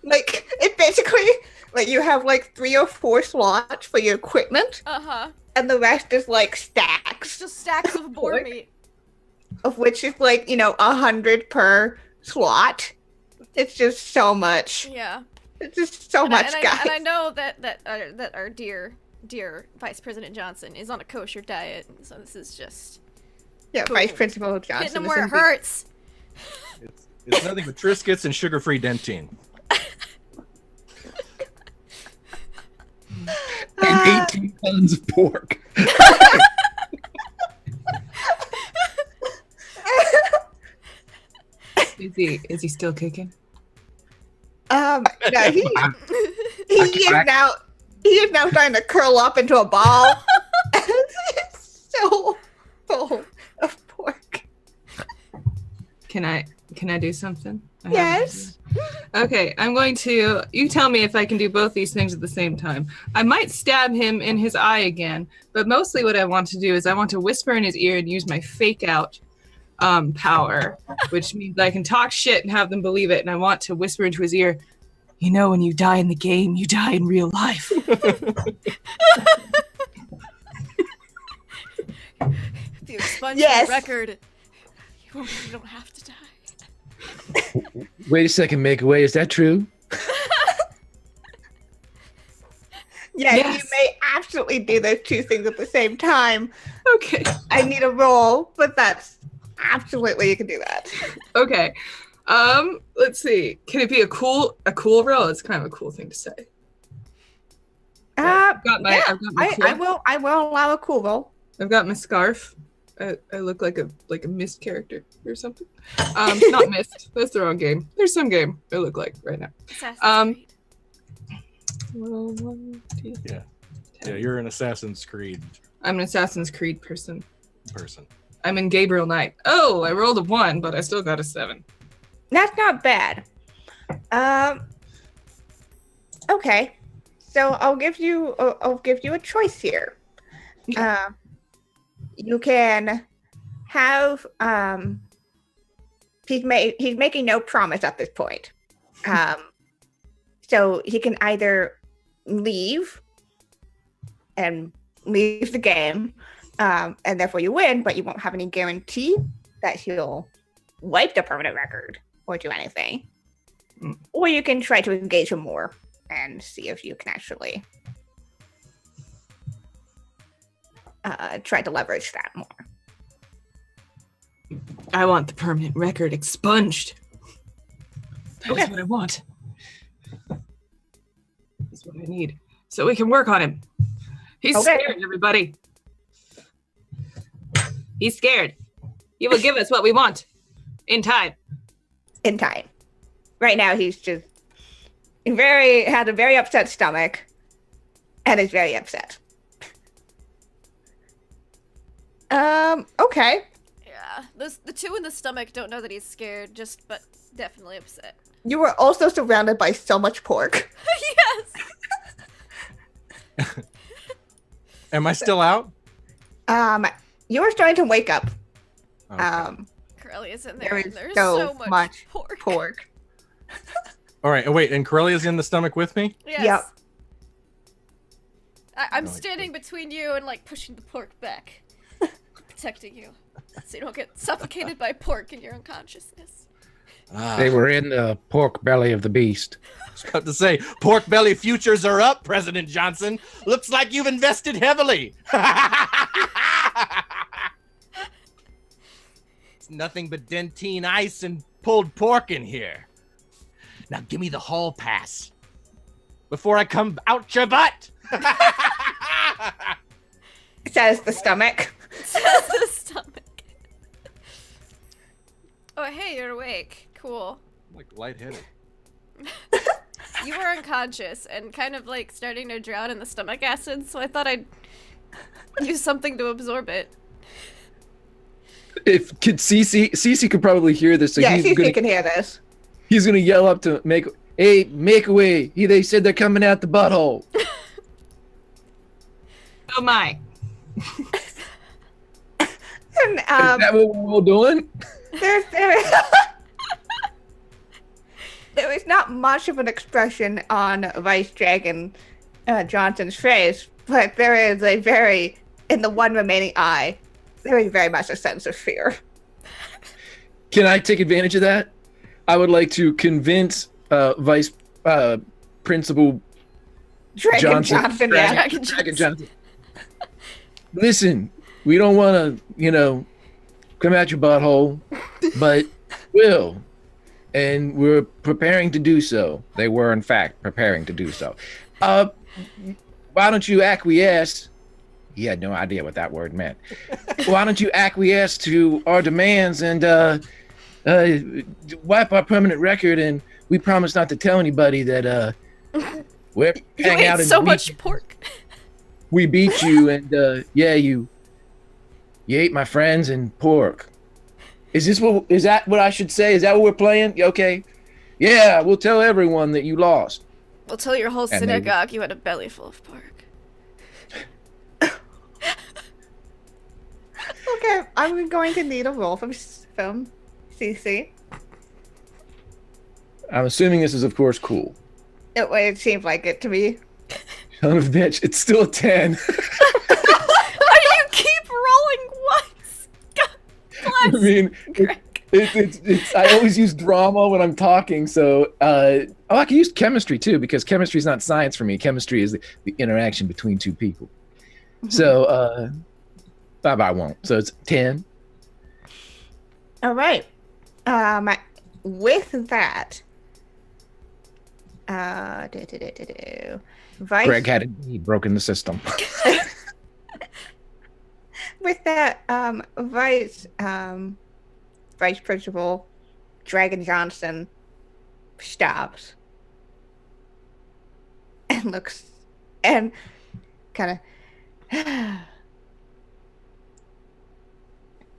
Like, it basically, like, you have like 3 or 4 slots for your equipment, and the rest is like stacks, Just stacks of boar Pork. meat. of which is like, 100 per slot. It's just so much. Yeah. It's just so much, guys. And I know that our dear Vice President Johnson is on a kosher diet, so this is just Yeah, Cool. Vice Principal Johnson. hitting him is where it indeed- hurts. It's nothing but Triscuits and sugar-free dentine. Ah. And 18 tons of pork. Is he still kicking? No, he I- is now starting to curl up into a ball. It's so full of pork. Can I do something? Yes. Okay, I'm going to. You tell me if I can do both these things at the same time. I might stab him in his eye again, but mostly what I want to do is I want to whisper in his ear and use my fake out power, which means I can talk shit and have them believe it. And I want to whisper into his ear, "You know, when you die in the game, you die in real life." If you expunge Yes. the record, you don't have to die. Wait a second, make away. Is that true? Yeah, Yes. you may absolutely do those 2 things at the same time. Okay. I need a roll, but that's absolutely you can do that. Okay. Let's see. Can it be a cool roll? It's kind of a cool thing to say. I've got my, yeah, I've got my I will allow a cool roll. I've got my scarf. I look like a Mist character or something. Not Mist. That's the wrong game. There's some game I look like right now. Assassin's Creed. Well, 1, 2, Yeah. Yeah, you're an Assassin's Creed I'm an Assassin's Creed person. person. I'm in Gabriel Knight. Oh, I rolled a 1, but I still got a 7. That's not bad. Okay, so I'll give you a choice here. You can have he's making no promise at this point. So he can either leave the game, and therefore you win, but you won't have any guarantee that he'll wipe the permanent record or do anything. Or you can try to engage him more and see if you can actually try to leverage that more. I want the permanent record expunged. That's what I want. That's what I need. So we can work on him. He's scared, everybody. He's scared. He will give us what we want. In time. In time. Right now, he's just had a very upset stomach, and is very upset. Okay. Yeah, the two in the stomach don't know that he's scared, but definitely upset. You were also surrounded by so much pork. Yes. Am I still out? You are starting to wake up. Okay. Corellia's in there. There And is there's so much pork. pork. All right. Wait, and Corellia's in the stomach with me? Yes. Yep. I'm standing between you and like pushing the pork back, protecting you, so you don't get suffocated by pork in your unconsciousness. They were in the pork belly of the beast. I was about to say, pork belly futures are up, President Johnson. Looks like you've invested heavily. It's nothing but dentine ice and pulled pork in here. Now give me the hall pass before I come out your butt. Says the stomach. Says the stomach. Oh, hey, you're awake. Cool. I'm like lightheaded. You were unconscious and kind of like starting to drown in the stomach acid, so I thought I'd use something to absorb it. If could Cece could probably hear this, so Yeah, he's you gonna can hear this. he's gonna yell up to make away. They said they're coming out the butthole. Oh my. And, Is that what we're all doing? there is not much of an expression on Vice Dragon Johnson's face, but there is in the one remaining eye, there is very much a sense of fear. Can I take advantage of that? I would like to convince Vice Principal Dragon Johnson, yeah. Dragon Johnson. Listen, we don't want to, come out your butthole, but will. And we're preparing to do so. They were, in fact, preparing to do so. Why don't you acquiesce? He had no idea what that word meant. Why don't you acquiesce to our demands and wipe our permanent record? And we promise not to tell anybody that we're You hanging out ate and so much pork. we beat you, and you ate my friends and pork. Is that what I should say? Is that what we're playing? Okay. Yeah, we'll tell everyone that you lost. We'll tell your whole And synagogue you had a belly full of pork. Okay, I'm going to need a roll from CC. I'm assuming this is, of course, cool. It seems like it to me. Son of a bitch, it's still a 10. You keep rolling once. I mean, I always use drama when I'm talking, so I can use chemistry too, because chemistry is not science for me. Chemistry is the interaction between two people. So 5 I won't. So it's 10. All right. With that, Vice. Greg had indeed broken the system. With that, Vice Principal Dragon Johnson stops and looks and kind of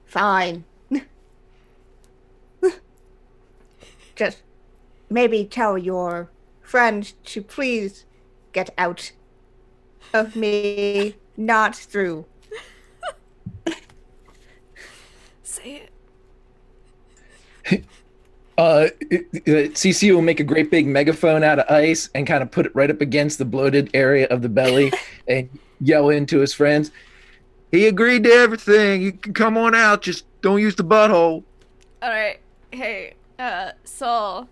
fine. Just maybe tell your friends to please get out of me, not through. Say it. CC will make a great big megaphone out of ice and kind of put it right up against the bloated area of the belly and yell into his friends. He agreed to everything. You can come on out. Just don't use the butthole. All right. Hey, Saul.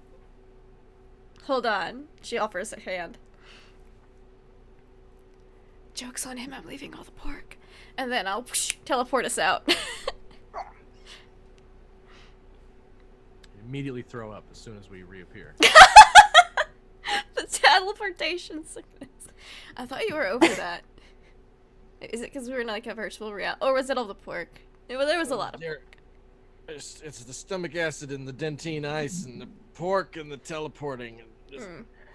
Hold on. She offers a hand. Joke's on him. I'm leaving all the pork. And then I'll teleport us out. Immediately throw up as soon as we reappear. The teleportation sickness. I thought you were over that. Is it because we were in like a virtual reality? Or was it all the pork? Well, there was a lot of pork. It's the stomach acid and the dentine ice and the pork and the teleporting and just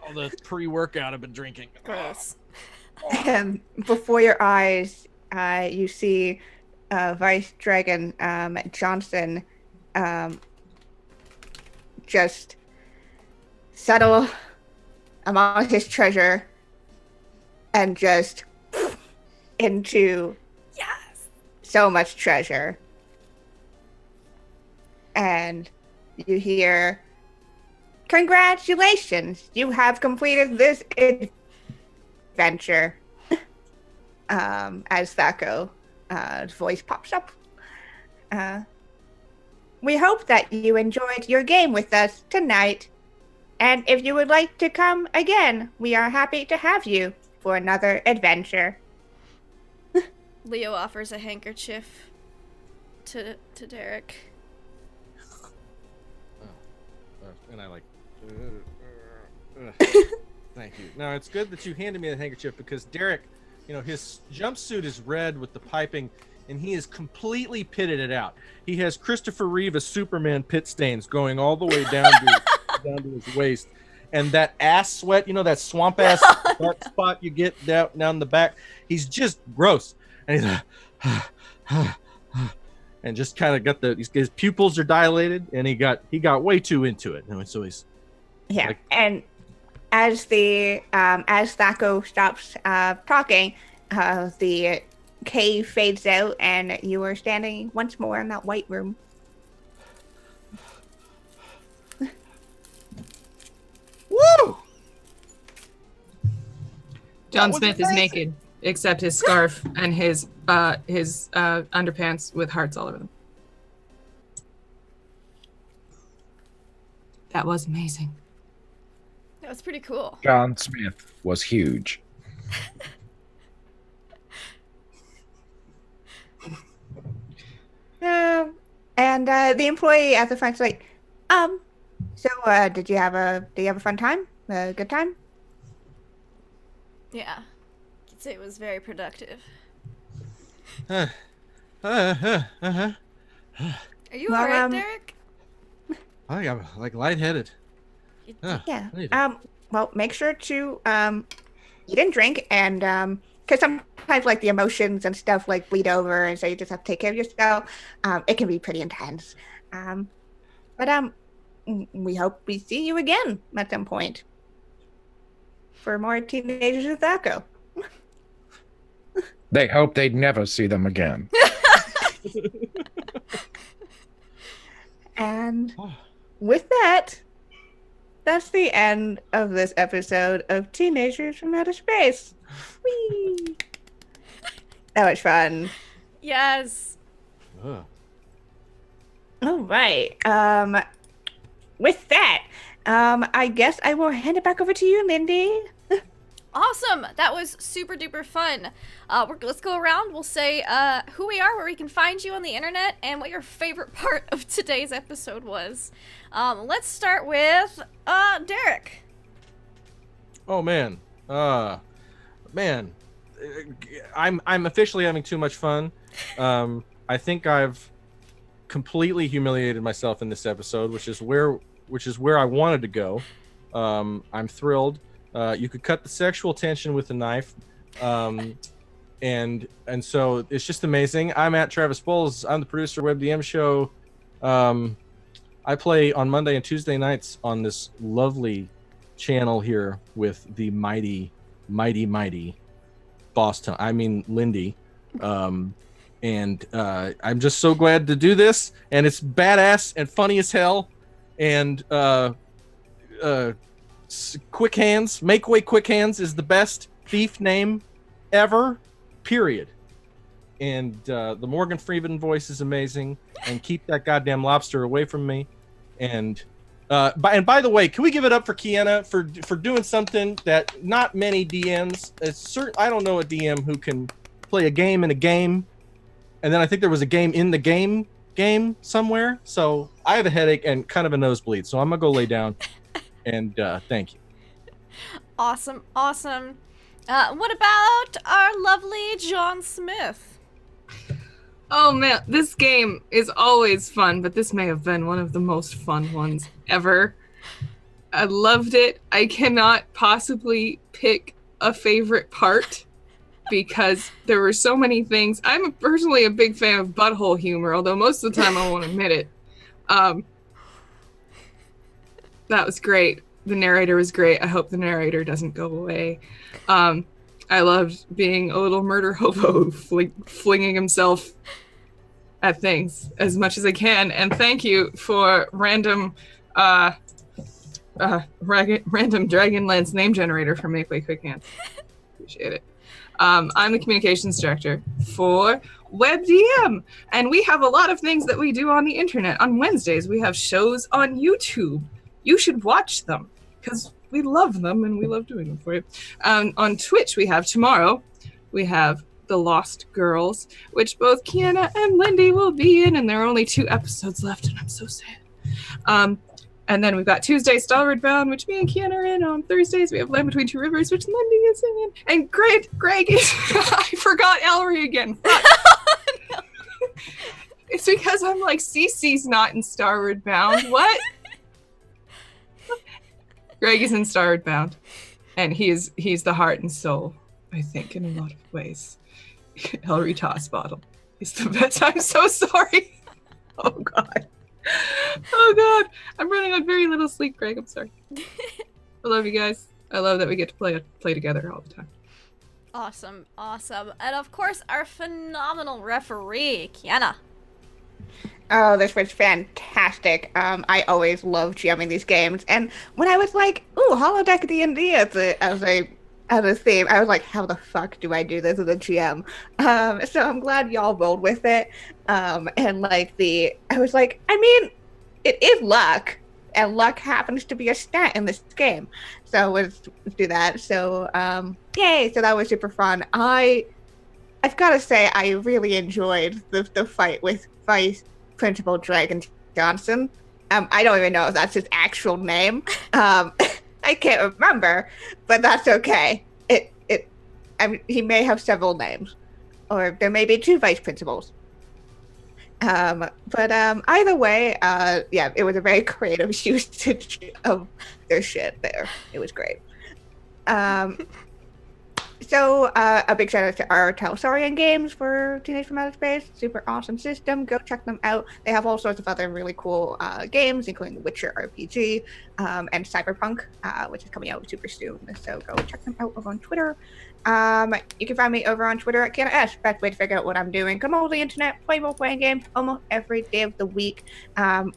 all the pre-workout I've been drinking. Gross. And before your eyes, you see Vice Dragon Johnson just settle among his treasure and just into Yes. so much treasure. And you hear, "Congratulations, you have completed this adventure." As THAC0's voice pops up. We hope that you enjoyed your game with us tonight. And if you would like to come again, we are happy to have you for another adventure. Leo offers a handkerchief to Derek. And I like. Thank you. Now it's good that you handed me the handkerchief because Derek, his jumpsuit is red with the piping, and he has completely pitted it out. He has Christopher Reeve as Superman pit stains going all the way down to his waist, and that ass sweat, that swamp ass dark spot you get down the back. He's just gross, and he's and just kind of got his pupils are dilated, and he got way too into it. And so he's and as THAC0 stops talking, the cave fades out, and you are standing once more in that white room. woo. John Smith is naked, except his scarf and his underpants with hearts all over them. That was amazing. That was pretty cool. John Smith was huge. And the employee at the front's like, so did you have a fun time? A good time? Yeah. I'd say it was very productive. Uh-huh. Are you Well, alright, Derek? I got like lightheaded. Yeah. I need Well, make sure to eat and drink, and because sometimes like the emotions and stuff like bleed over, and so you just have to take care of yourself. It can be pretty intense. But we hope we see you again at some point for more Teenagers with THAC0. They hope they'd never see them again. And with that, that's the end of this episode of Teenagers from Outer Space. Whee! That was fun. Yes. All right. With that, I guess I will hand it back over to you, Lindy. Awesome. That was super duper fun. Let's go around. We'll say who we are, where we can find you on the internet, and what your favorite part of today's episode was. Let's start with Derek. Oh man, I'm officially having too much fun. I think I've completely humiliated myself in this episode, which is where I wanted to go. I'm thrilled. You could cut the sexual tension with a knife, and so it's just amazing. I'm at Travis Bowles. I'm the producer of WebDM Show. I play on Monday and Tuesday nights on this lovely channel here with the mighty Lindy, And I'm just so glad to do this, and it's badass and funny as hell, and Quick Hands, Make Way Quick Hands is the best thief name ever, period. And the Morgan Freeman voice is amazing, and keep that goddamn lobster away from me. And by the way, can we give it up for Kiana for doing something that not many DMs, I don't know a DM who can play a game in a game. And then I think there was a game in the game somewhere. So I have a headache and kind of a nosebleed. So I'm going to go lay down. And thank you. Awesome. What about our lovely John Smith? Oh man, this game is always fun, but this may have been one of the most fun ones ever. I loved it. I cannot possibly pick a favorite part because there were so many things. I'm personally a big fan of butthole humor, although most of the time I won't admit it. That was great. The narrator was great. I hope the narrator doesn't go away. I loved being a little murder hobo flinging himself at things as much as I can. And thank you for random Dragonlance name generator for Make Way Quick Hands. Appreciate it. I'm the communications director for WebDM, and we have a lot of things that we do on the internet. On Wednesdays, we have shows on YouTube. You should watch them because we love them and we love doing them for you. On Twitch, we have tomorrow, we have The Lost Girls, which both Kiana and Lindy will be in, and there are only 2 episodes left, and I'm so sad. And then we've got Tuesday, Starward Bound, which me and Kiana are in. On Thursdays, we have Land Between Two Rivers, which Lindy is in. And Greg is... I forgot Ellery again. Fuck. No. It's because I'm like, Cece's not in Starward Bound. What? Greg is in Starward Bound. And he's the heart and soul, I think, in a lot of ways. Ellery Toss Bottle is the best. I'm so sorry. Oh, God. Oh God, I'm running on very little sleep, Greg. I'm sorry. I love you guys. I love that we get to play together all the time. Awesome. And of course, our phenomenal referee, Kiana. Oh, this was fantastic. I always love GMing these games. And when I was like, ooh, holodeck D&D as a theme, I was like, how the fuck do I do this as a GM? So I'm glad y'all rolled with it. And like I was like, I mean, it is luck, and luck happens to be a stat in this game. So let's do that. So yay! So that was super fun. I've got to say, I really enjoyed the fight with Vice Principal Dragon Johnson. I don't even know if that's his actual name. I can't remember, but that's okay. He may have several names, or there may be 2 vice principals. But either way, yeah, it was a very creative usage of their shit there. It was great. So a big shout out to our Talsarian games for Teenage from Outer Space. Super awesome system. Go check them out. They have all sorts of other really cool games, including the Witcher RPG and Cyberpunk, which is coming out super soon. So go check them out over on Twitter. You can find me over on Twitter at KianaS. Best way to figure out what I'm doing. Come over the internet, play role-playing games almost every day of the week.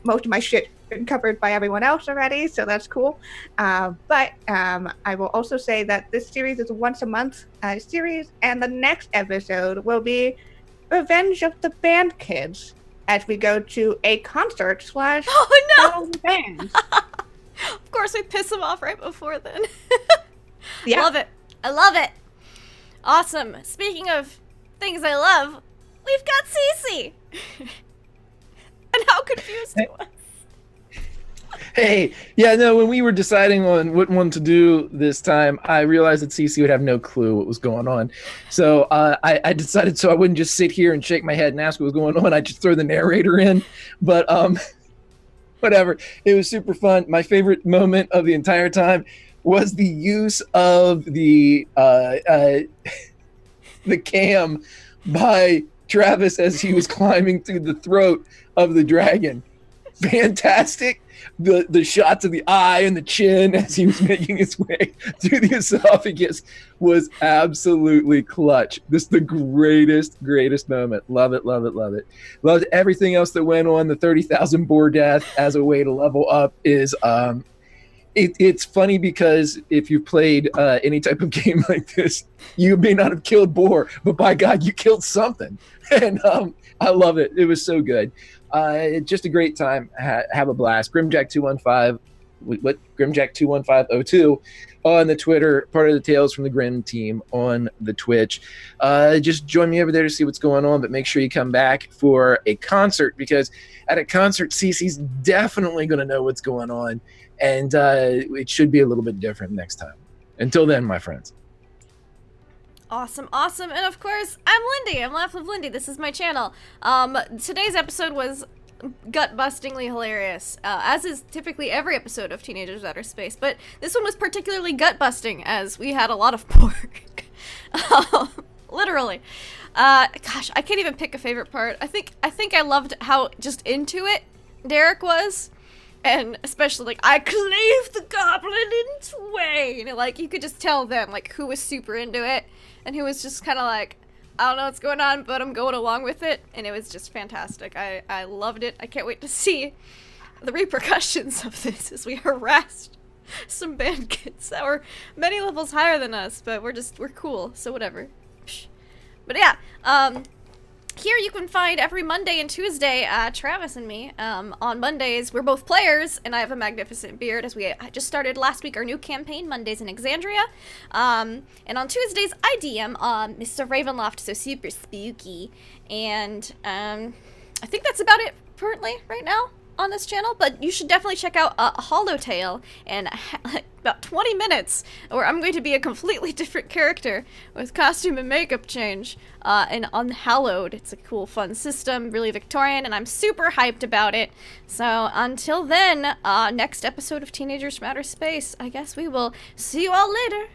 Most of my shit been covered by everyone else already, so that's cool. But I will also say that this series is a once a month series, and the next episode will be Revenge of the Band Kids, as we go to a concert / Oh no! bands. Of course, we piss them off right before then. Yeah. Love it. I love it. Awesome. Speaking of things I love, we've got Cece. And how confused he was. Hey, yeah, no, when we were deciding on what one to do this time, I realized that Cece would have no clue what was going on. So I decided so I wouldn't just sit here and shake my head and ask what was going on. I'd just throw the narrator in. But whatever. It was super fun. My favorite moment of the entire time was the use of the cam by Travis as he was climbing through the throat of the dragon. fantastic. The shots of the eye and the chin as he was making his way through the esophagus was absolutely clutch. This is the greatest moment. Love it. Loved everything else that went on. The 30,000 boar death as a way to level up is it's funny because if you played any type of game like this, you may not have killed boar, but by God, you killed something. And I love it. It was so good. Just a great time. Have a blast. Grimjack215, Grimjack21502 on the Twitter, part of the Tales from the Grim team on the Twitch. Just join me over there to see what's going on, but make sure you come back for a concert, because at a concert, Cece's definitely going to know what's going on, and it should be a little bit different next time. Until then, my friends. Awesome. And of course, I'm Lindy. I'm Laugh with Lindy. This is my channel. Today's episode was gut-bustingly hilarious, as is typically every episode of Teenagers Outer Space, but this one was particularly gut-busting, as we had a lot of pork. Literally. Gosh, I can't even pick a favorite part. I think I loved how just into it Derek was. And especially, like, I cleave the goblin in twain. Like, you could just tell then, like, who was super into it and who was just kind of like, I don't know what's going on, but I'm going along with it. And it was just fantastic. I loved it. I can't wait to see the repercussions of this as we harassed some band kids that were many levels higher than us, but we're cool, so whatever. But yeah, here you can find every Monday and Tuesday, Travis and me. On Mondays, we're both players, and I have a magnificent beard, as we just started last week our new campaign, Mondays in Exandria. And on Tuesdays, I DM Mr. Ravenloft, so super spooky. And I think that's about it currently right now on this channel, but you should definitely check out Hollow Tale in about 20 minutes, where I'm going to be a completely different character with costume and makeup change in Unhallowed. It's a cool, fun system, really Victorian, and I'm super hyped about it. So until then, next episode of Teenagers from Outer Space, I guess we will see you all later.